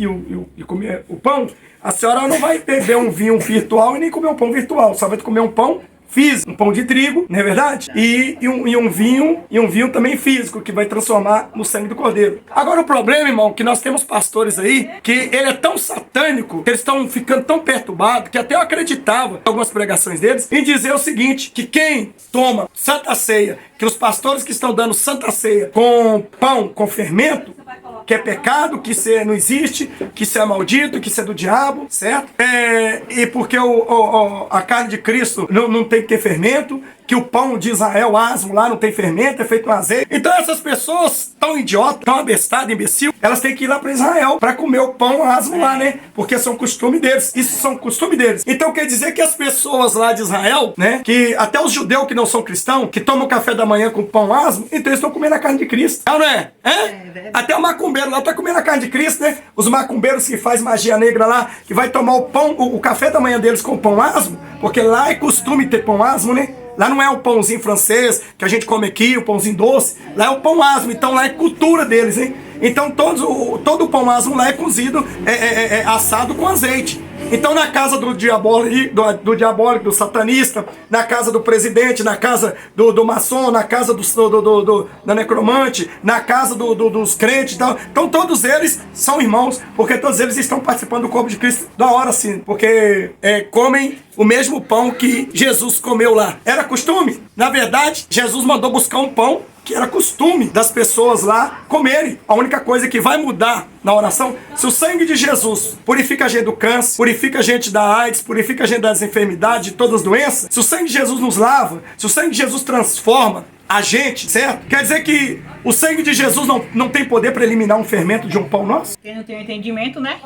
e comer o pão, a senhora não vai beber um vinho virtual e nem comer um pão virtual, só vai comer um pão físico, um pão de trigo, não é verdade? E um vinho também físico, que vai transformar no sangue do cordeiro. Agora o problema, irmão, que nós temos pastores aí, que ele é tão satânico, que eles estão ficando tão perturbados, que até eu acreditava em algumas pregações deles, em dizer o seguinte, que quem toma Santa Ceia, que os pastores que estão dando Santa Ceia com pão, com fermento, que é pecado, que isso não existe, que isso é maldito, que isso é do diabo, certo? E porque a carne de Cristo não tem que ter fermento, que o pão de Israel, asmo lá, não tem fermento, é feito com azeite. Então essas pessoas tão idiotas, tão abestadas, imbecil, elas têm que ir lá para Israel para comer o pão asmo lá, né? Porque são costume deles. Isso são costume deles. Então quer dizer que as pessoas lá de Israel, né? Que até os judeus que não são cristãos, que tomam café da manhã com pão asmo, então eles estão comendo a carne de Cristo. Não é? Até o macumbeiro lá tá comendo a carne de Cristo, né? Os macumbeiros que faz magia negra lá, que vai tomar o café da manhã deles com pão asmo, porque lá é costume ter pão asmo, né? Lá não é o pãozinho francês que a gente come aqui, o pãozinho doce. Lá é o pão asmo. Então lá é cultura deles, hein? Então todo o pão asmo lá é cozido, assado com azeite. Então na casa do diabólico, do satanista, na casa do presidente, na casa do maçom, na casa da necromante, na casa dos crentes e tal. Então todos eles são irmãos, porque todos eles estão participando do corpo de Cristo da hora sim. Porque comem o mesmo pão que Jesus comeu lá. Era costume? Na verdade, Jesus mandou buscar um pão que era costume das pessoas lá comerem. A única coisa que vai mudar na oração, se o sangue de Jesus purifica a gente do câncer, purifica a gente da AIDS, purifica a gente das enfermidades, de todas as doenças, se o sangue de Jesus nos lava, se o sangue de Jesus transforma a gente, certo? Quer dizer que o sangue de Jesus não tem poder para eliminar um fermento de um pão nosso? Quem não tem entendimento, né?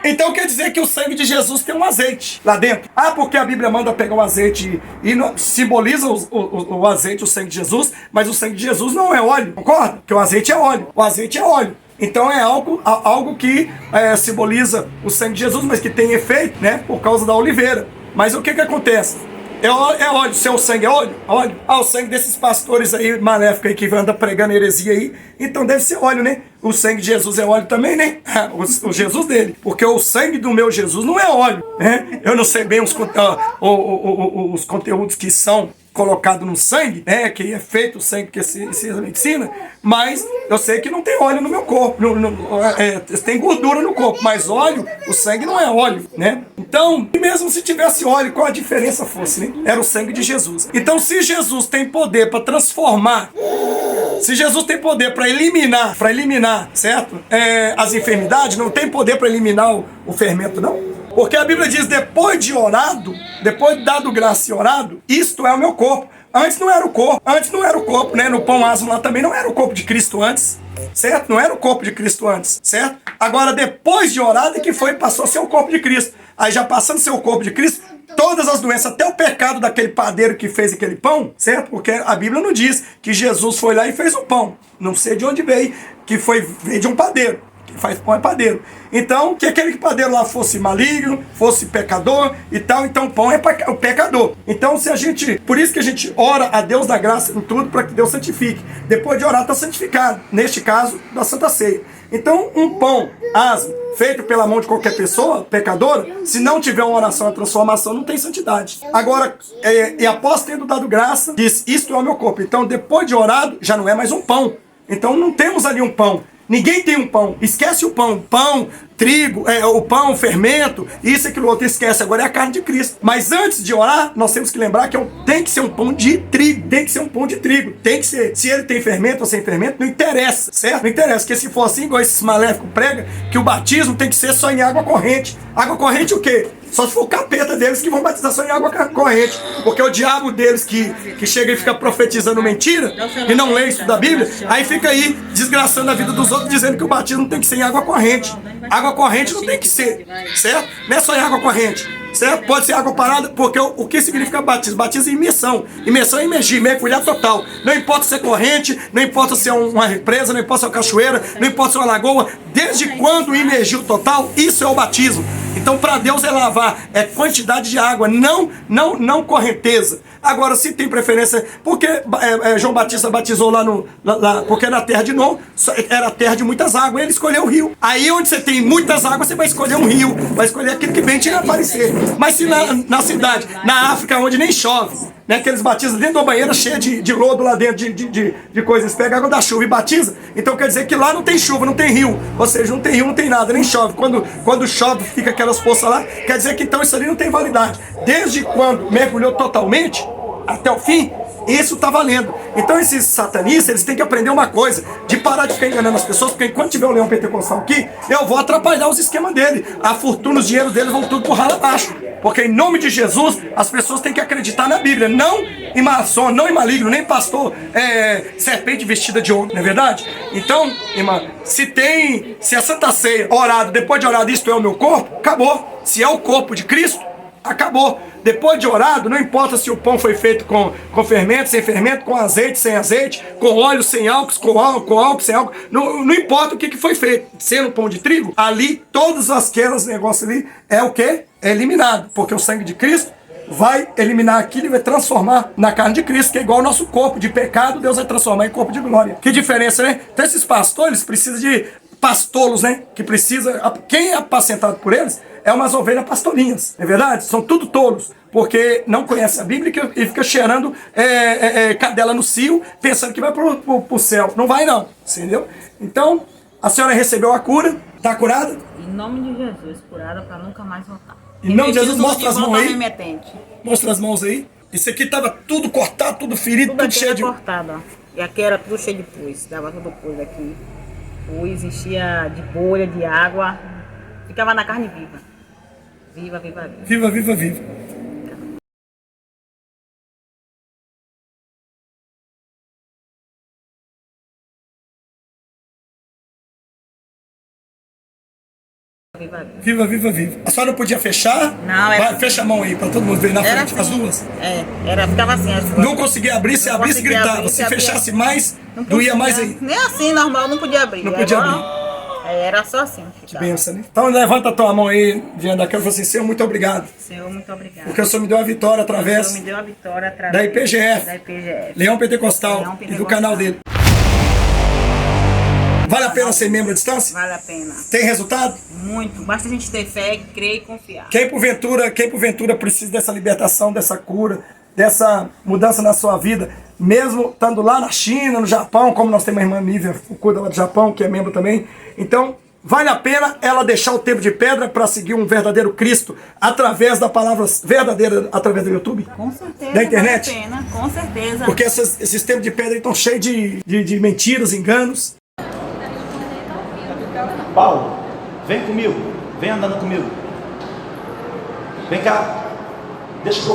Então quer dizer que o sangue de Jesus tem um azeite lá dentro. Ah, porque a Bíblia manda pegar o azeite e simboliza o azeite, o sangue de Jesus, mas o sangue de Jesus não é óleo, concorda? Porque o azeite é óleo. O azeite é óleo. Então é algo que simboliza o sangue de Jesus, mas que tem efeito, né? Por causa da oliveira. Mas o que acontece? É óleo, seu sangue é óleo? Óleo. Ah, o sangue desses pastores aí, maléficos aí, que andam pregando heresia aí, então deve ser óleo, né? O sangue de Jesus é óleo também, né? O Jesus dele. Porque o sangue do meu Jesus não é óleo, né? Eu não sei bem os conteúdos que são colocado no sangue, né, que é feito o sangue que se medicina, mas eu sei que não tem óleo no meu corpo, tem gordura no corpo, mas óleo, o sangue não é óleo, né? Então, mesmo se tivesse óleo, qual a diferença fosse, né? Era o sangue de Jesus. Então, se Jesus tem poder para transformar, se Jesus tem poder para eliminar, certo? As enfermidades, não tem poder para eliminar o fermento, não? Porque a Bíblia diz, depois de orado, depois de dado graça e orado, isto é o meu corpo. Antes não era o corpo, né? No pão asmo lá também não era o corpo de Cristo antes, certo? Não era o corpo de Cristo antes, certo? Agora, depois de orado é que passou a ser o corpo de Cristo. Aí já passando a ser o corpo de Cristo, todas as doenças, até o pecado daquele padeiro que fez aquele pão, certo? Porque a Bíblia não diz que Jesus foi lá e fez o pão. Não sei de onde veio, veio de um padeiro. Faz pão é padeiro. Então, que aquele padeiro lá fosse maligno, fosse pecador e tal, então o pão é o pecador. Então, por isso que a gente ora a Deus da graça em tudo, para que Deus santifique. Depois de orar, está santificado. Neste caso, da Santa Ceia. Então, um pão asmo, feito pela mão de qualquer pessoa, pecadora, se não tiver uma oração, a transformação, não tem santidade. Agora, e após tendo dado graça, diz, isto é o meu corpo. Então, depois de orado, já não é mais um pão. Então, não temos ali um pão. Ninguém tem um pão. Esquece o pão. Pão, trigo, o pão, fermento, isso, aquilo outro, esquece. Agora é a carne de Cristo. Mas antes de orar, nós temos que lembrar que tem que ser um pão de trigo. Tem que ser um pão de trigo. Tem que ser. Se ele tem fermento ou sem fermento, não interessa, certo? Não interessa. Porque se for assim, igual esses maléficos pregam, que o batismo tem que ser só em água corrente. Água corrente o quê? Só se for o capeta deles que vão batizar só em água corrente. Porque o diabo deles que chega e fica profetizando mentira e não lê isso da Bíblia, aí fica aí desgraçando a vida dos outros, dizendo que o batismo tem que ser em água corrente. Água corrente não tem que ser, certo? Não é só em água corrente, certo? Pode ser água parada, porque o que significa batismo? Batismo é imersão. Imersão é imergir, mergulhar total. Não importa se é corrente, não importa se é uma represa, não importa se é uma cachoeira, não importa se é uma lagoa. Desde quando imergiu total, isso é o batismo. Então, para Deus é lavar, é quantidade de água, não correnteza. Agora, se tem preferência, porque João Batista batizou porque era a terra de Noé, era a terra de muitas águas, ele escolheu o rio. Aí onde você tem muitas águas, você vai escolher um rio, vai escolher aquele que bem tinha aparecer. Mas se na cidade, na África, onde nem chove, né, que eles batizam dentro de uma banheira cheia de lodo lá dentro, de coisas, pega a água da chuva e batiza, então quer dizer que lá não tem chuva, não tem rio, ou seja, não tem rio, não tem nada, nem chove. Quando chove, fica aquelas poças lá, quer dizer que então isso ali não tem validade. Desde quando mergulhou totalmente, até o fim, isso está valendo. Então esses satanistas, eles têm que aprender uma coisa, de parar de ficar enganando as pessoas, porque enquanto tiver o leão pentecostal aqui, eu vou atrapalhar os esquemas dele. A fortuna, os dinheiros deles vão tudo por ralo abaixo. Porque em nome de Jesus, as pessoas têm que acreditar na Bíblia, não em maçom, não em maligno, nem pastor serpente vestida de ouro, não é verdade? Então, irmã, se a Santa Ceia, orado, depois de orado, isto é o meu corpo, acabou. Se é o corpo de Cristo, acabou. Depois de orado, não importa se o pão foi feito com fermento, sem fermento, com azeite, sem azeite, com óleo, sem álcool, com álcool, sem álcool. Não importa o que foi feito. Sendo pão de trigo, ali, todos aqueles negócios ali, é o quê? É eliminado. Porque o sangue de Cristo vai eliminar aquilo e vai transformar na carne de Cristo, que é igual ao nosso corpo de pecado, Deus vai transformar em corpo de glória. Que diferença, né? Então esses pastores precisam de pastolos, né? Que precisa, quem é apacentado por eles é umas ovelhas pastorinhas, não é verdade? São tudo tolos, porque não conhece a Bíblia e fica cheirando cadela no cio, pensando que vai pro céu. Não vai não, entendeu? Então, a senhora recebeu a cura, tá curada? Em nome de Jesus, curada para nunca mais voltar. Em nome de Jesus, mostra de as mãos volta aí. remetente. Mostra as mãos aí. Isso aqui tava tudo cortado, tudo ferido, Tudo tudo aqui cheio era de... cortado, ó. E aqui era tudo cheio de pus, dava tudo pus aqui. Pus, enchia de bolha, de água. Ficava na carne viva. Viva, viva, viva. Viva, viva, viva. Viva, viva. Viva, viva, viva. A senhora não podia fechar? Não, era... Vai, fecha a mão aí, pra todo mundo ver na Era frente, assim. as duas. Ficava assim as duas. Não conseguia abrir, se Não abrisse, conseguia gritava. abrir, Se se abria. fechasse mais, Não doía podia. mais aí. Nem assim, normal, não podia abrir. Não podia Agora, abrir. Era só assim. Que ficava. Benção, né? Então levanta a tua mão aí diante daquela e fala assim, Senhor, muito obrigado. Senhor, muito obrigado. Porque o Senhor me deu a vitória O Senhor através me deu a vitória através da IPGF, da IPGF. Leão Pentecostal, Leão e do Pentecostal. canal dele. Vale a pena ser membro à distância? Vale a pena. Tem resultado? Muito. Basta a gente ter fé, crer e confiar. Quem porventura precisa dessa libertação, dessa cura, dessa mudança na sua vida, mesmo estando lá na China, no Japão, como nós temos a irmã Nívia Fukuda lá do Japão, que é membro também. Então, vale a pena ela deixar o tempo de pedra para seguir um verdadeiro Cristo através da palavra verdadeira, através do YouTube? Com certeza. Da internet? Vale a pena, com certeza. Porque esses tempos de pedra estão cheios de mentiras, enganos. Paulo, vem comigo, vem andando comigo. Vem cá, deixa que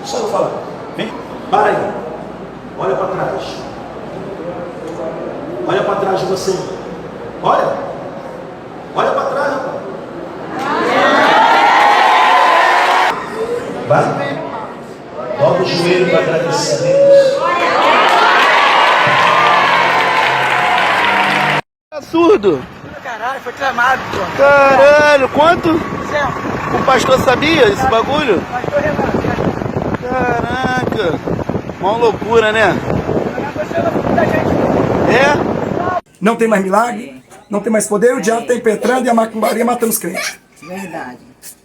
só eu falar. Vem, para aí, olha para trás. Olha para trás de você. Olha para trás, rapaz. Vai, dobra o joelho para agradecer a Deus. Absurdo! Caralho, foi tramado, pô. Caralho, quanto? O pastor sabia desse bagulho? Pastor Renato. Caraca! Uma loucura, né? É? Não tem mais milagre, não tem mais poder, o diabo está impetrando e a macumbaria matando os crentes. Verdade.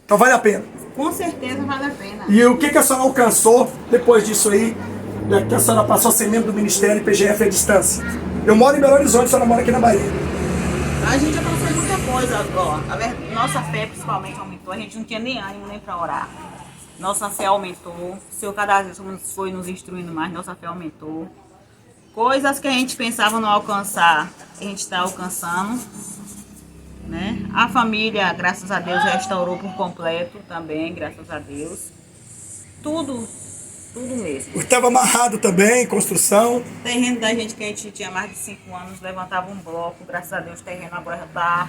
Então vale a pena. Com certeza vale a pena. E o que a senhora alcançou depois disso aí, que a senhora passou a ser membro do Ministério IPGF à distância? Eu moro em Belo Horizonte, a senhora mora aqui na Bahia. A gente alcançou muita coisa, ó. Nossa fé principalmente aumentou, a gente não tinha nem ânimo nem para orar. Nossa fé aumentou, o Senhor cada vez foi nos instruindo mais, nossa fé aumentou. Coisas que a gente pensava não alcançar, a gente está alcançando. Né? A família, graças a Deus, restaurou por completo também, graças a Deus. Tudo mesmo. Estava amarrado também, construção. O terreno da gente, que a gente tinha mais de 5 anos, levantava um bloco, graças a Deus o terreno agora já está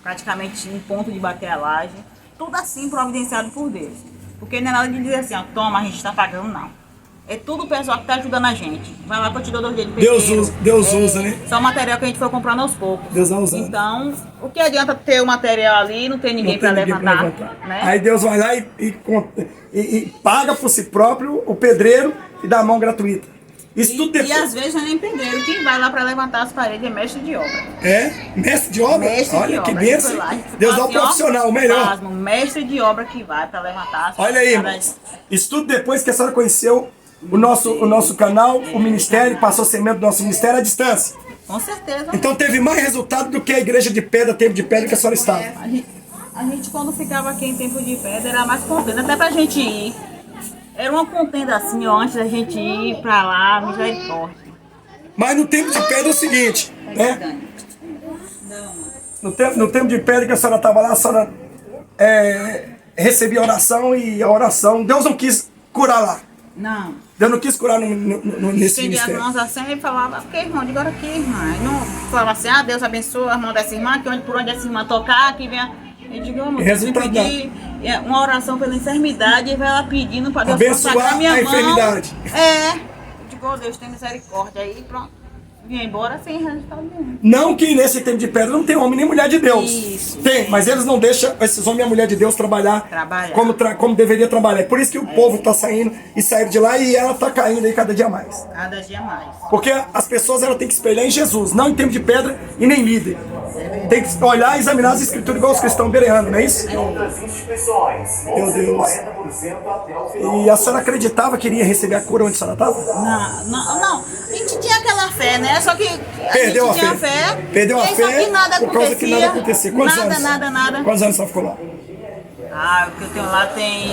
praticamente em ponto de bater a laje. Tudo assim providenciado por Deus. Porque não é nada de dizer assim, ó, toma, a gente está pagando, não. É tudo o pessoal que está ajudando a gente. Vai lá que eu te dou 2 dias de pedreiro. Deus usa, né? Só material que a gente foi comprando aos poucos. Deus vai usando. Então, o que adianta ter o material ali e não ter ninguém para levantar? Né? Aí Deus vai lá e paga por si próprio o pedreiro e dá a mão gratuita. Isso tudo depois. E às vezes não é nem pedreiro. Quem vai lá para levantar as paredes é mestre de obra. É? Mestre de obra? Mestre Olha de que obra. benção. Lá, Deus dá o assim, ó, profissional, o melhor. pasmo, mestre de obra que vai para levantar as Olha aí, irmãos. Isso tudo depois que a senhora conheceu o nosso canal, o ministério, passou a ser membro do nosso ministério à distância. Com certeza. Então teve mais resultado do que a igreja de pedra, tempo de pedra que a senhora estava. A gente quando ficava aqui em tempo de pedra era mais contente, até pra gente ir. Era uma contenda assim, ó, antes da gente ir pra lá, misericórdia. Mas no tempo de pedra é o seguinte, né? No tempo de pedra que a senhora estava lá, a senhora recebia oração e a oração, Deus não quis curar lá. Não. Deus não quis curar nesse Estendia as ministério. mãos assim e falava, ok, irmão, diga aqui, irmã. E não falava assim, ah, Deus abençoa a irmã dessa irmã, que por onde essa irmã tocar, que venha. Eu digo, irmão, Resultado pedir uma oração pela enfermidade e vai lá pedindo para Deus abençoar consagrar minha a mão. enfermidade. É. Eu digo, oh, Deus tem misericórdia aí, pronto. vinha embora sem resultado nenhum. Não que nesse tempo de pedra não tem homem nem mulher de Deus. Isso. Tem, mas eles não deixam esses homens e a mulher de Deus trabalhar como deveria trabalhar. É por isso que o povo está saindo e saindo de lá e ela está caindo aí cada dia mais. Cada dia mais. Porque as pessoas elas têm que espelhar em Jesus, não em tempo de pedra e nem líder. Tem que olhar e examinar as escrituras igual os cristãos bereando, não é isso? Meu Deus. E a senhora acreditava que iria receber a cura onde a senhora estava? Não. A gente tinha aquela fé, né? Só que Perdeu a gente tinha fé. fé. Perdeu a Só fé que nada por causa que nada acontecia. Quantos anos? Nada. Quantos anos você ficou lá? Ah, o que eu tenho lá tem...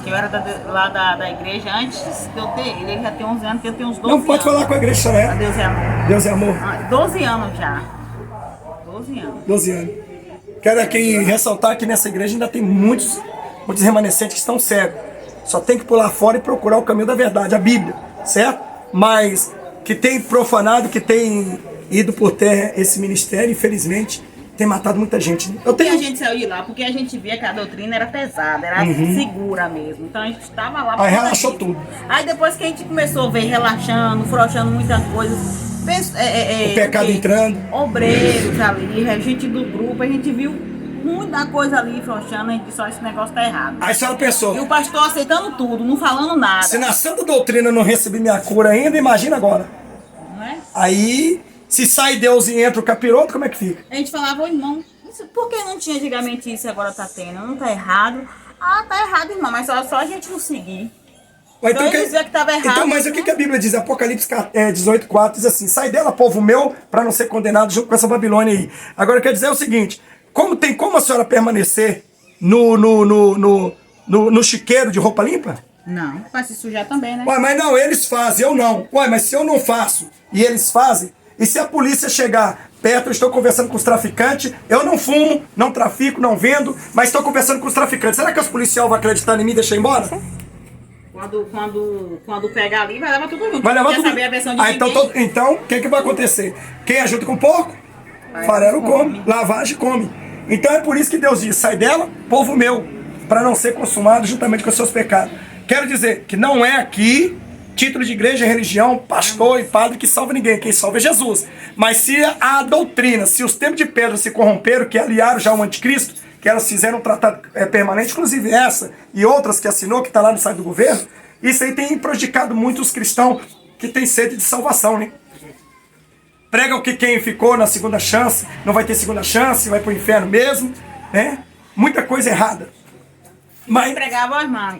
Que eu era lá da igreja antes de eu ter... Ele já tem 11 anos, que eu tenho uns 12 anos. Não pode falar com a igreja, senhora é? Deus é amor. Deus é amor. 12 anos já. 12 anos. 12 anos. Quero aqui ressaltar que nessa igreja ainda tem muitos remanescentes que estão cegos. Só tem que pular fora e procurar o caminho da verdade, a Bíblia, certo? Mas que tem profanado, que tem ido por terra esse ministério, infelizmente, tem matado muita gente. A gente saiu de lá porque a gente via que a doutrina era pesada, era segura mesmo. Então a gente estava lá. Aí relaxou tudo. Aí depois que a gente começou a ver relaxando, frouxando muita coisa, o pecado entrando. Obreiros ali, gente do grupo, a gente viu muita coisa ali frouxando, a gente disse, esse negócio tá errado. Aí a senhora pensou. E o pastor aceitando tudo, não falando nada. Se na santa doutrina eu não recebi minha cura ainda, imagina agora. Não é? Aí, se sai Deus e entra o capiroto, como é que fica? A gente falava, irmão, por que não tinha antigamente isso e agora tá tendo? Não tá errado? Ah, tá errado, irmão, mas só a gente não seguir. Então eles viram que estava errado. Então, mas o que a Bíblia diz? Apocalipse 18:4 diz assim: sai dela, povo meu, para não ser condenado junto com essa Babilônia aí. Agora quer dizer o seguinte: como a senhora permanecer no chiqueiro de roupa limpa? Não, vai se sujar também, né? Ué, mas não, eles fazem, eu não. Ué, mas se eu não faço e eles fazem, e se a polícia chegar perto, eu estou conversando com os traficantes, eu não fumo, não trafico, não vendo, mas estou conversando com os traficantes. Será que os policiais vão acreditar em mim e deixar embora? Quando pegar ali, vai levar tudo junto. Vai levar tudo. Saber a versão de então, o que vai acontecer? Quem ajuda com porco, farelo come, lavagem come. Então é por isso que Deus diz: sai dela, povo meu, para não ser consumado juntamente com os seus pecados. Quero dizer que não é aqui título de igreja, religião, pastor e padre que salva ninguém. Quem salva é Jesus. Mas se a doutrina, se os tempos de pedra se corromperam, que aliaram já o anticristo, que elas fizeram um tratado permanente, inclusive essa e outras que assinou, que está lá no site do governo, isso aí tem prejudicado muito os cristãos que têm sede de salvação, né? Pregam que quem ficou na segunda chance não vai ter segunda chance, vai para o inferno mesmo, né? Muita coisa errada. Mas pregava, irmão,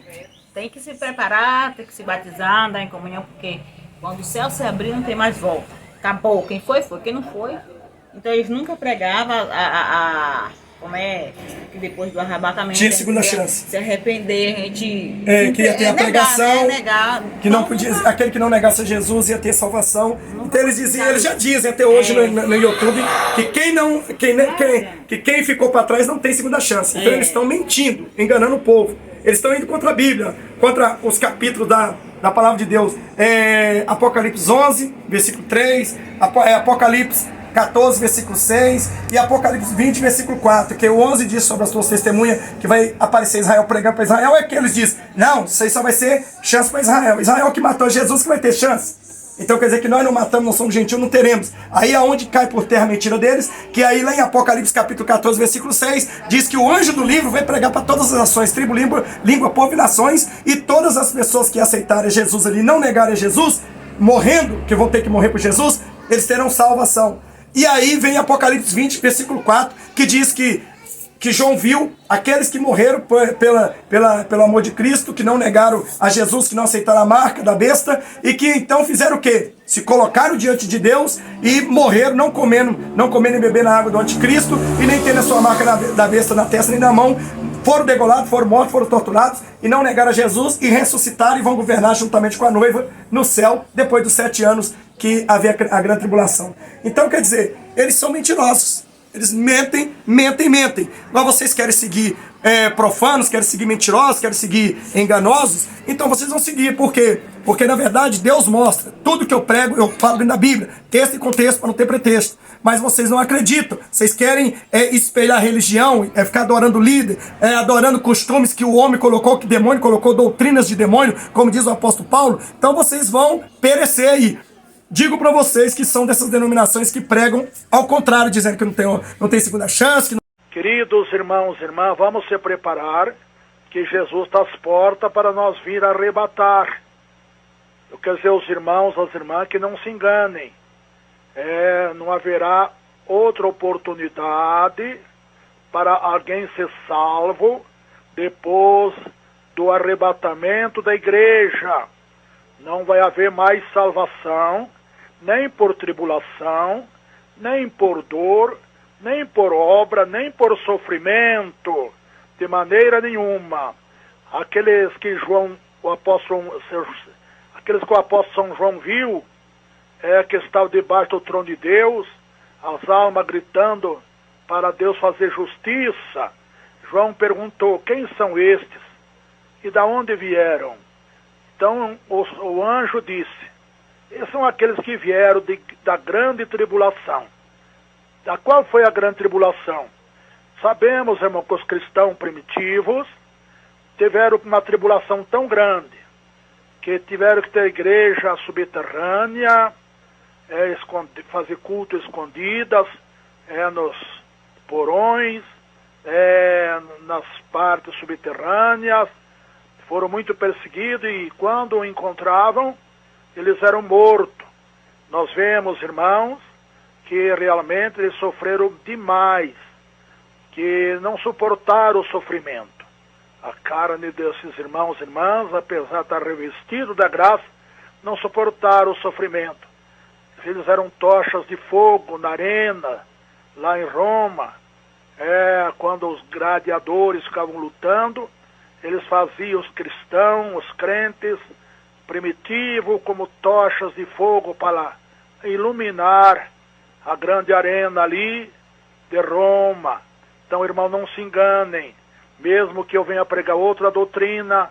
tem que se preparar, tem que se batizar, andar em comunhão, porque quando o céu se abrir não tem mais volta. Acabou, quem foi, quem não foi. Então eles nunca pregavam como é que depois do arrebatamento tinha segunda chance. Se arrepender, a gente que ia ter a pregação, negar, que não podia, aquele que não negasse Jesus ia ter salvação. Então eles já dizem até hoje no YouTube que quem ficou para trás não tem segunda chance. Então eles estão mentindo, enganando o povo. Eles estão indo contra a Bíblia, contra os capítulos da palavra de Deus. Apocalipse 11, versículo 3, Apocalipse 14, versículo 6 e Apocalipse 20, versículo 4, que o 11 diz sobre as tuas testemunhas, que vai aparecer Israel pregando para Israel, é que eles dizem, não, isso aí só vai ser chance para Israel. Israel que matou Jesus que vai ter chance. Então quer dizer que nós não matamos, nós somos gentios, não teremos. Aí aonde cai por terra a mentira deles, que aí lá em Apocalipse capítulo 14, versículo 6, diz que o anjo do livro vai pregar para todas as nações, tribo, língua, povo e nações, e todas as pessoas que aceitarem Jesus ali, não negarem Jesus, morrendo, que vão ter que morrer por Jesus, eles terão salvação. E aí vem Apocalipse 20, versículo 4, que diz que João viu aqueles que morreram pelo amor de Cristo, que não negaram a Jesus, que não aceitaram a marca da besta, e que então fizeram o quê? Se colocaram diante de Deus e morreram, não comendo e bebendo a água do anticristo, e nem tendo a sua marca da besta na testa nem na mão, foram degolados, foram mortos, foram torturados, e não negaram a Jesus, e ressuscitaram e vão governar juntamente com a noiva no céu, depois dos 7 anos que havia a grande tribulação. Então quer dizer, eles são mentirosos. Eles mentem. Agora vocês querem seguir profanos, querem seguir mentirosos, querem seguir enganosos, então vocês vão seguir. Por quê? Porque na verdade Deus mostra. Tudo que eu prego, eu falo dentro da Bíblia. Texto e contexto para não ter pretexto. Mas vocês não acreditam. Vocês querem espelhar a religião, ficar adorando líder, adorando costumes que o homem colocou, que o demônio colocou, doutrinas de demônio, como diz o apóstolo Paulo. Então vocês vão perecer aí. digo para vocês que são dessas denominações que pregam ao contrário, dizendo que não tem segunda chance. Que não... Queridos irmãos e irmãs, vamos se preparar, que Jesus está às portas para nós vir arrebatar. Eu quero dizer aos irmãos, às irmãs, que não se enganem. Não haverá outra oportunidade para alguém ser salvo depois do arrebatamento da igreja. Não vai haver mais salvação, nem por tribulação, nem por dor, nem por obra, nem por sofrimento, de maneira nenhuma. Aqueles que o apóstolo São João viu, que estavam debaixo do trono de Deus, as almas gritando para Deus fazer justiça. João perguntou: quem são estes? E da onde vieram? Então o anjo disse: esses são aqueles que vieram da grande tribulação. Da qual foi a grande tribulação? Sabemos, irmão, que os cristãos primitivos tiveram uma tribulação tão grande que tiveram que ter igreja subterrânea, fazer culto escondidas, nos porões, nas partes subterrâneas. Foram muito perseguidos e quando o encontravam, eles eram mortos. Nós vemos, irmãos, que realmente eles sofreram demais, que não suportaram o sofrimento. A carne desses irmãos e irmãs, apesar de estar revestido da graça, não suportaram o sofrimento. Eles eram tochas de fogo na arena, lá em Roma. Quando os gladiadores ficavam lutando, eles faziam os cristãos, os crentes, primitivos, como tochas de fogo para iluminar a grande arena ali de Roma. Então, irmão, não se enganem. Mesmo que eu venha pregar outra doutrina,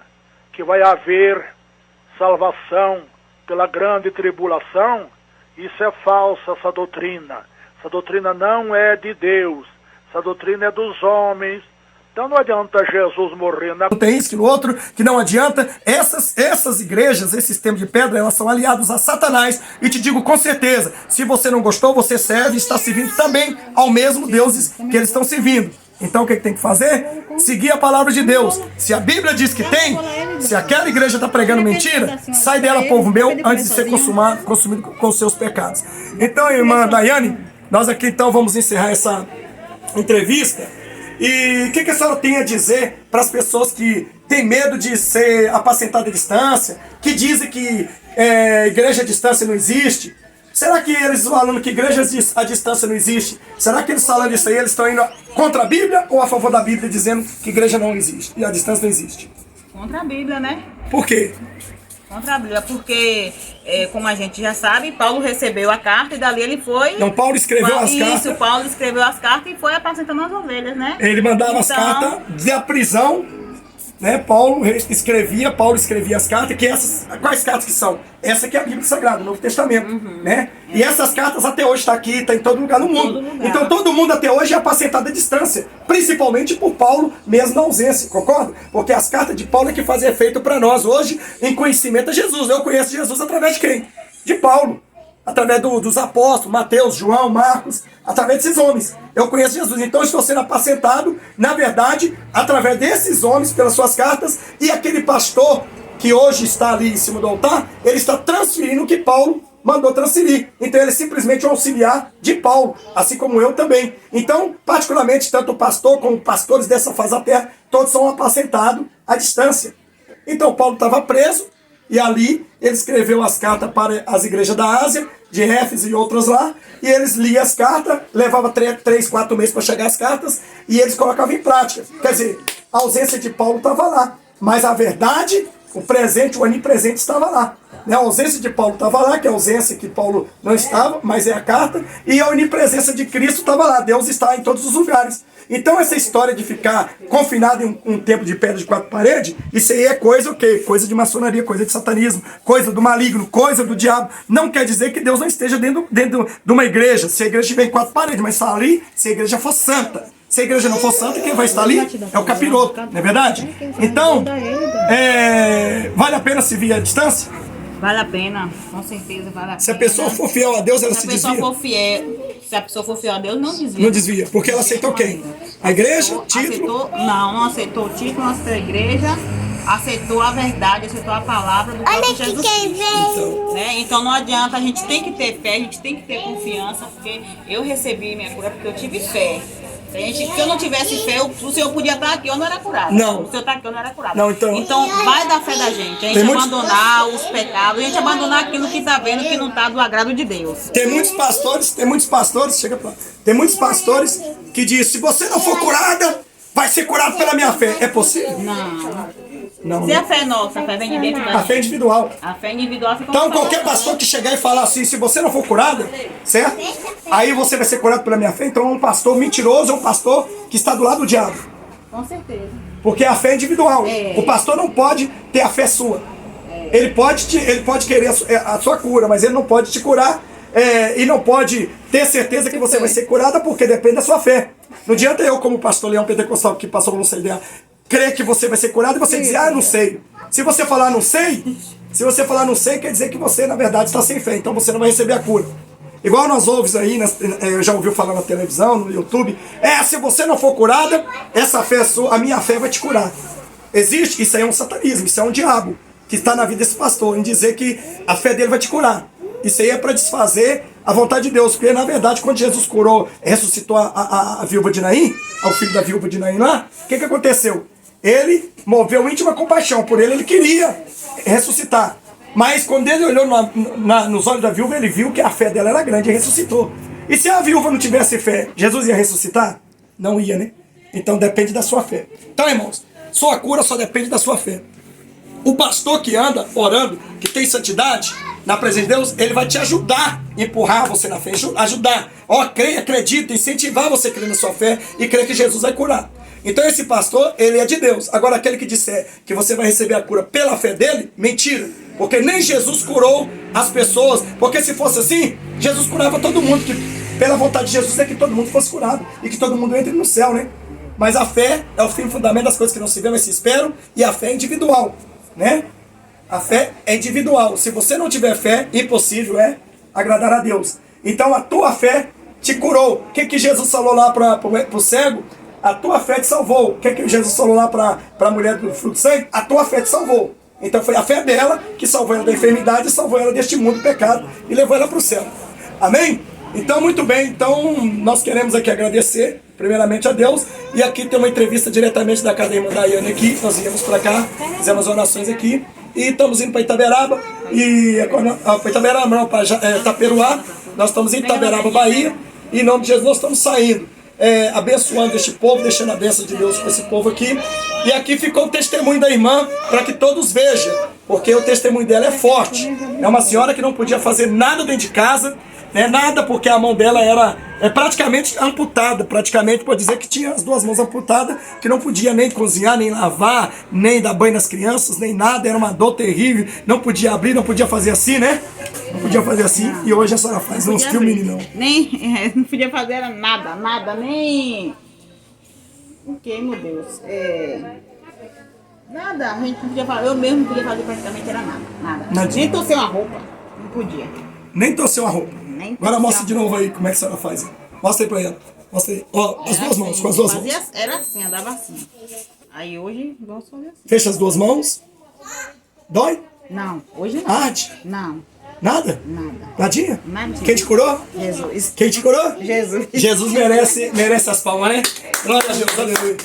que vai haver salvação pela grande tribulação, isso é falsa, essa doutrina. Essa doutrina não é de Deus. Essa doutrina é dos homens. Então não adianta Jesus morrer. Não tem isso, que no outro, que não adianta. Essas igrejas, esses templos de pedra, elas são aliados a Satanás. E te digo com certeza, se você não gostou, você serve e está servindo também ao mesmo Deus que eles estão servindo. Então o que tem que fazer? Seguir a palavra de Deus. Se a Bíblia diz que tem, se aquela igreja está pregando mentira, sai dela, povo meu, antes de ser consumido com os seus pecados. Então, irmã Daiane, nós aqui então vamos encerrar essa entrevista. E o que a senhora tem a dizer para as pessoas que têm medo de ser apacentadas à distância, que dizem que igreja à distância não existe? Será que eles falando que igreja à distância não existe, será que eles falando isso aí, eles estão indo contra a Bíblia ou a favor da Bíblia, dizendo que igreja não existe e a distância não existe? Contra a Bíblia, né? Por quê? Contra a Bíblia, porque, como a gente já sabe, Paulo recebeu a carta e dali ele foi... Então Paulo escreveu as cartas. Isso, Paulo escreveu as cartas e foi apacentando as ovelhas, né? Ele mandava as cartas da prisão, né? Paulo escrevia as cartas, quais cartas que são? Essa aqui é a Bíblia Sagrada, o Novo Testamento, né? E essas cartas até hoje está aqui, está em todo lugar no mundo. Então todo mundo até hoje é apacentado à distância, principalmente por Paulo, mesmo na ausência, concorda? Porque as cartas de Paulo é que fazem efeito para nós hoje em conhecimento a Jesus. Eu conheço Jesus através de quem? De Paulo. Através dos apóstolos, Mateus, João, Marcos, através desses homens. Eu conheço Jesus. Então eu estou sendo apacentado, na verdade, através desses homens, pelas suas cartas, e aquele pastor que hoje está ali em cima do altar, ele está transferindo o que Paulo mandou transferir. Então ele é simplesmente um auxiliar de Paulo, assim como eu também. Então, particularmente, tanto o pastor como pastores dessa face da terra, todos são apacentados à distância. Então Paulo estava preso, e ali ele escreveu as cartas para as igrejas da Ásia, de Éfeso e outras lá, e eles liam as cartas, levava 3, 4 meses para chegar as cartas, e eles colocavam em prática. Quer dizer, a ausência de Paulo estava lá, mas a verdade, o presente, o onipresente estava lá. A ausência de Paulo estava lá, que é a ausência que Paulo não estava, mas é a carta, e a onipresença de Cristo estava lá. Deus está em todos os lugares. Então essa história de ficar confinado em um templo de pedra de 4 paredes, isso aí é coisa o quê? Coisa de maçonaria, coisa de satanismo, coisa do maligno, coisa do diabo. Não quer dizer que Deus não esteja dentro de uma igreja. Se a igreja estiver em 4 paredes, mas está ali, se a igreja for santa. Se a igreja não for santa, quem vai estar ali é o capiroto, não é verdade? Então, vale a pena se vir à distância? Vale a pena, com certeza vale a pena. Se a pessoa for fiel a Deus, ela se desvia? Se a pessoa for fiel a Deus, não desvia. Não desvia, porque ela aceitou quem? A igreja? Título? Não aceitou o título, não aceitou a igreja, aceitou a verdade, aceitou a palavra do próprio Jesus Cristo. Então não adianta, a gente tem que ter fé, a gente tem que ter confiança, porque eu recebi minha cura porque eu tive fé. Se eu não tivesse fé, o Senhor podia estar aqui, eu não era curado. Não. O Senhor está aqui, eu não era curado. Não, então vai da fé da gente. A gente abandonar os pecados, a gente abandonar aquilo que está vendo que não está do agrado de Deus. Tem muitos pastores, chega pra lá. Tem muitos pastores que dizem, se você não for curada, vai ser curado pela minha fé. É possível? Não. Se a fé é nossa, a fé vem de dentro da gente. A fé individual. A fé individual fica. Então qualquer pastor que chegar e falar assim, se você não for curada, certo? Aí você vai ser curado pela minha fé. Então é um pastor mentiroso, é um pastor que está do lado do diabo. Com certeza. Porque a fé é individual. O pastor não pode ter a fé sua. Ele pode querer a sua cura, mas ele não pode te curar e não pode ter certeza que você vai ser curada, porque depende da sua fé. Não adianta eu, como pastor Leão Pentecostal, que passou no CDA, crer que você vai ser curado e você dizer, não sei. Se você falar não sei, quer dizer que você, na verdade, está sem fé. Então você não vai receber a cura. Igual nós ouvimos aí, eu já ouvi falar na televisão, no YouTube, se você não for curada, essa fé é sua, a minha fé vai te curar. Existe? Isso aí é um satanismo, isso é um diabo que está na vida desse pastor, em dizer que a fé dele vai te curar. Isso aí é para desfazer a vontade de Deus, porque na verdade quando Jesus curou, ressuscitou a viúva de Naim, ao filho da viúva de Naim lá, o que aconteceu? Ele moveu íntima compaixão por ele queria ressuscitar. Mas quando ele olhou nos olhos da viúva, ele viu que a fé dela era grande e ressuscitou. E se a viúva não tivesse fé, Jesus ia ressuscitar? Não ia, né? Então depende da sua fé. Então, irmãos, sua cura só depende da sua fé. O pastor que anda orando, que tem santidade na presença de Deus, ele vai te ajudar, empurrar você na fé, ajudar. Creia, acredita, incentivar você a crer na sua fé e crer que Jesus vai curar. Então esse pastor, ele é de Deus. Agora aquele que disser que você vai receber a cura pela fé dele, mentira. Porque nem Jesus curou as pessoas. Porque se fosse assim, Jesus curava todo mundo. Que pela vontade de Jesus é que todo mundo fosse curado. E que todo mundo entre no céu, né? Mas a fé é o fim e fundamento das coisas que não se vê, mas se esperam. E a fé é individual, né? A fé é individual. Se você não tiver fé, impossível é agradar a Deus. Então a tua fé te curou. O que Jesus falou lá para o cego? A tua fé te salvou. O que Jesus falou lá para a mulher do fluxo de sangue? A tua fé te salvou. Então foi a fé dela que salvou ela da enfermidade, salvou ela deste mundo do pecado e levou ela para o céu. Amém? Então, muito bem. Então, nós queremos aqui agradecer, primeiramente, a Deus. E aqui tem uma entrevista diretamente da casa da irmã Daiane aqui. Nós viemos para cá, fizemos orações aqui. E estamos indo para Itaberaba. Para Itaberaba não, para Itaperuá. Nós estamos em Itaberaba, Bahia. E em nome de Jesus nós estamos saindo. Abençoando este povo, deixando a bênção de Deus com esse povo aqui. E aqui ficou o testemunho da irmã, para que todos vejam, porque o testemunho dela é forte. É uma senhora que não podia fazer nada dentro de casa, né, nada, porque a mão dela era praticamente amputada, praticamente pode dizer que tinha as duas mãos amputadas, que não podia nem cozinhar, nem lavar, nem dar banho nas crianças, nem nada, era uma dor terrível, não podia abrir, não podia fazer assim, né? Não podia fazer assim, e hoje a senhora faz uns filmes, não. Não podia fazer nada, nem... O que, meu Deus? Nada, a gente não podia fazer, eu mesmo não podia fazer praticamente, era nada. Nem torcer uma roupa, não podia. Nem torcer uma roupa. Agora mostra de novo aí como é que a senhora faz. Mostra aí pra ela. Mostra aí. Ó, as duas mãos, com as duas mãos. Era assim, andava assim. Aí hoje, gosto de fazer assim. Fecha as duas mãos. Dói? Não, hoje não. Arde? Não. Nada? Nada. Nadinha? Nadinha. Quem te curou? Jesus. Quem te curou? Jesus. Jesus merece as palmas, né? Glória a Deus, aleluia.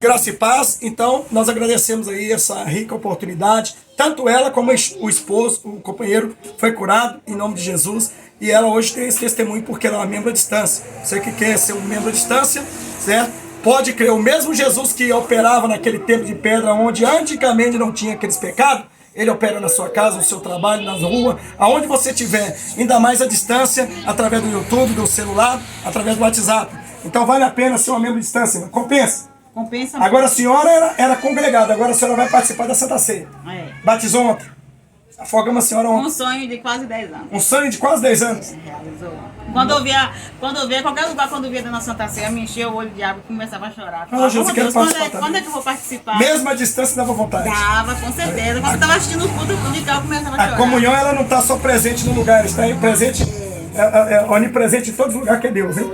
Graça e paz. Então, nós agradecemos aí essa rica oportunidade. Tanto ela como o esposo, o companheiro, foi curado em nome de Jesus. E ela hoje tem esse testemunho porque ela é uma membro à distância. Você que quer ser um membro à distância, certo? Pode crer, o mesmo Jesus que operava naquele templo de pedra, onde antigamente não tinha aqueles pecados, ele opera na sua casa, no seu trabalho, na rua, aonde você estiver, ainda mais à distância, através do YouTube, do celular, através do WhatsApp. Então vale a pena ser uma membro à distância, irmão. Compensa. Compensa. Agora a senhora era congregada, agora a senhora vai participar da Santa Ceia. Batizou ontem. Afogamos a senhora ontem. Um sonho de quase 10 anos. Um sonho de quase 10 anos. Realizou. Quando eu via qualquer lugar, quando eu via na Santa Ceia, me enchia o olho de água e começava a chorar. Ah, Jesus, Meu quero Deus, participar quando é que eu vou participar? Mesmo à distância dava vontade. Dava, com certeza. Quando eu estava assistindo o culto, de cá eu começava a chorar. A comunhão, ela não está só presente no lugar, está aí presente, onipresente em todos os lugares que é Deus, hein?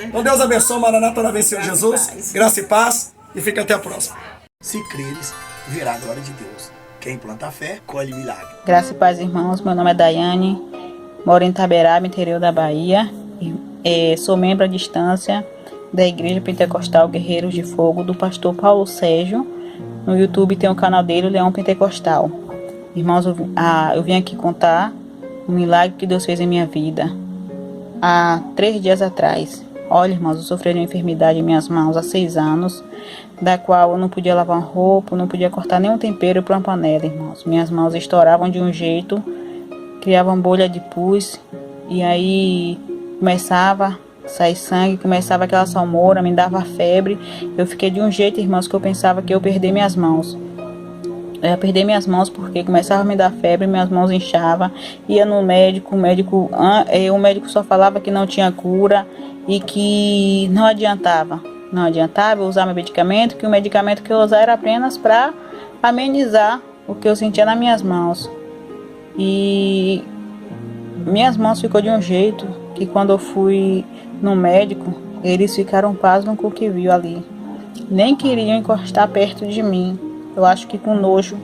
Então Deus abençoe, Maranata, na vez Senhor Jesus, graça e paz, e fica até a próxima. Se creres, verá a glória de Deus. Quem planta fé, colhe milagre. Graça e paz, irmãos. Meu nome é Daiane, moro em Itaberaba, interior da Bahia. Sou membro à distância da Igreja Pentecostal Guerreiros de Fogo, do pastor Paulo Sérgio. No YouTube tem o canal dele, Leão Pentecostal. Irmãos, eu vim aqui contar um milagre que Deus fez em minha vida há 3 dias atrás. Olha, irmãos, eu sofri de uma enfermidade em minhas mãos há 6 anos, da qual eu não podia lavar uma roupa, não podia cortar nenhum tempero para uma panela, irmãos. Minhas mãos estouravam de um jeito, criavam bolha de pus, e aí começava a sair sangue, começava aquela salmoura, me dava febre. Eu fiquei de um jeito, irmãos, que eu pensava que eu ia perder minhas mãos. Eu ia perder minhas mãos porque começava a me dar febre, minhas mãos inchavam. Ia no médico, o médico só falava que não tinha cura e que não adiantava. Não adiantava eu usar meu medicamento, que o medicamento que eu usava era apenas para amenizar o que eu sentia nas minhas mãos. E minhas mãos ficou de um jeito que quando eu fui no médico, eles ficaram pasmos com o que viu ali. Nem queriam encostar perto de mim. Eu acho que com nojo,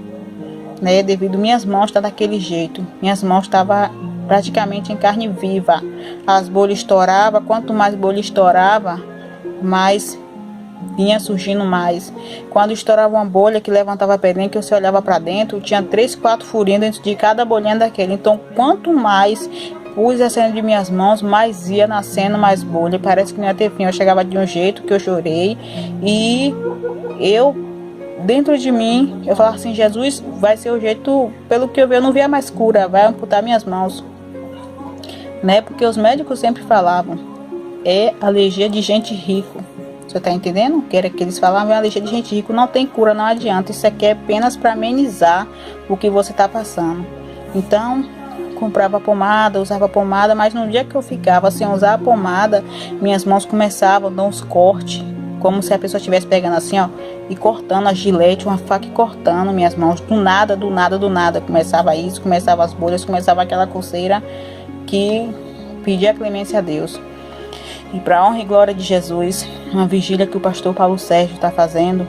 né? Devido minhas mãos estar daquele jeito. Minhas mãos estavam praticamente em carne viva. As bolhas estouravam. Quanto mais bolha estourava, mais vinha surgindo mais. Quando estourava uma bolha que levantava para dentro, que você olhava para dentro, tinha 3, 4 furinhos dentro de cada bolhinha daquele. Então, quanto mais pus a de minhas mãos, mais ia nascendo mais bolha. Parece que não ia ter fim. Eu chegava de um jeito que eu chorei. E dentro de mim, eu falava assim, Jesus, vai ser o jeito, pelo que eu vi, eu não via mais cura, vai amputar minhas mãos. Né? Porque os médicos sempre falavam, é alergia de gente rica. Você tá entendendo? Que era que eles falavam, é alergia de gente rica, não tem cura, não adianta. Isso aqui é apenas para amenizar o que você tá passando. Então, comprava pomada, usava pomada, mas no dia que eu ficava sem usar a pomada, minhas mãos começavam a dar uns cortes, como se a pessoa estivesse pegando assim, ó, e cortando a gilete, uma faca e cortando minhas mãos, do nada, começava isso, começava as bolhas, começava aquela coceira que pedia clemência a Deus. E para honra e glória de Jesus, uma vigília que o pastor Paulo Sérgio está fazendo,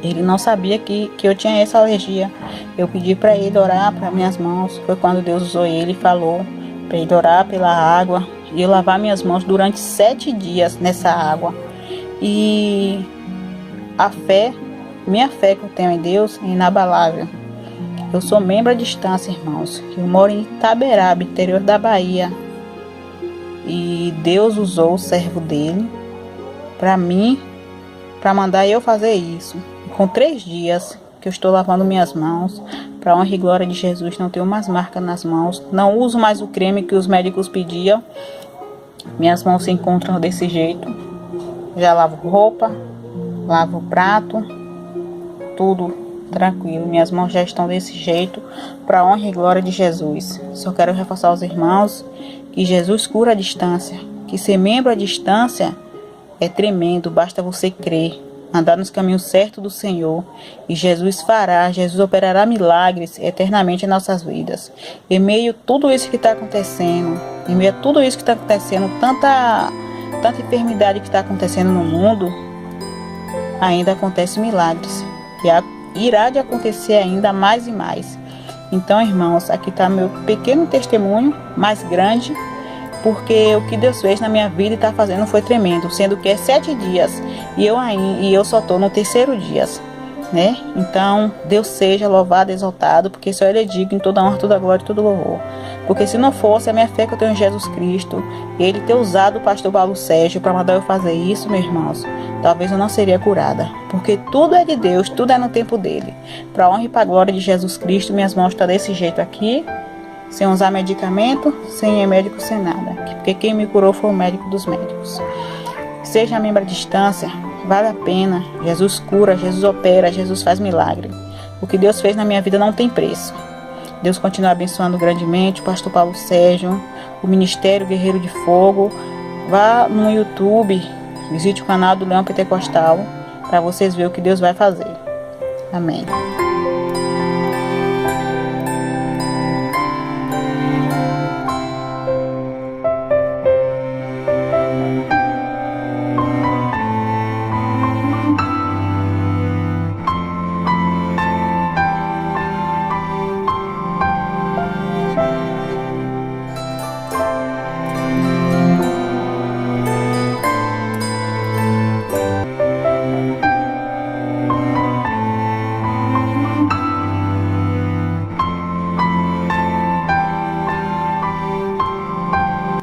ele não sabia que eu tinha essa alergia. Eu pedi para ele orar para minhas mãos, foi quando Deus usou ele e falou para ele orar pela água e eu lavar minhas mãos durante 7 dias nessa água. E minha fé que eu tenho em Deus é inabalável. Eu sou membro à distância, irmãos. Eu moro em Itaberaba, interior da Bahia. E Deus usou o servo dele para mim, para mandar eu fazer isso. Com 3 dias que eu estou lavando minhas mãos, para honra e glória de Jesus, não tenho mais marca nas mãos. Não uso mais o creme que os médicos pediam. Minhas mãos se encontram desse jeito. Já lavo roupa, lavo prato, tudo tranquilo. Minhas mãos já estão desse jeito, para honra e glória de Jesus. Só quero reforçar aos irmãos que Jesus cura a distância, que ser membro à distância é tremendo, basta você crer, andar nos caminhos certos do Senhor, e Jesus operará milagres eternamente em nossas vidas. Em meio a tudo isso que está acontecendo, tanta enfermidade que está acontecendo no mundo, ainda acontecem milagres, e irá de acontecer ainda mais e mais. Então, irmãos, aqui está meu pequeno testemunho, mais grande, porque o que Deus fez na minha vida e está fazendo foi tremendo, sendo que é 7 dias e eu só estou no 3º dia, né? Então, Deus seja louvado, exaltado, porque só Ele é digno em toda honra, toda glória e todo louvor. Porque se não fosse a minha fé que eu tenho em Jesus Cristo, Ele ter usado o pastor Paulo Sérgio para mandar eu fazer isso, meus irmãos, talvez eu não seria curada. Porque tudo é de Deus, tudo é no tempo dele. Para honra e para glória de Jesus Cristo, minhas mãos estão desse jeito aqui, sem usar medicamento, sem médico, sem nada. Porque quem me curou foi o médico dos médicos. Seja membro à distância, vale a pena. Jesus cura, Jesus opera, Jesus faz milagre. O que Deus fez na minha vida não tem preço. Deus continue abençoando grandemente o pastor Paulo Sérgio, o Ministério Guerreiro de Fogo. Vá no YouTube, visite o canal do Leão Pentecostal, para vocês verem o que Deus vai fazer. Amém.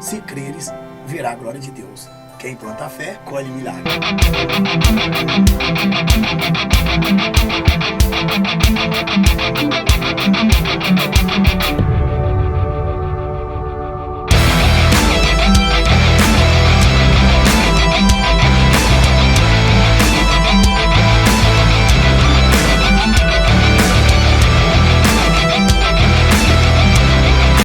Se creres, verá a glória de Deus. Quem planta fé, colhe milagre.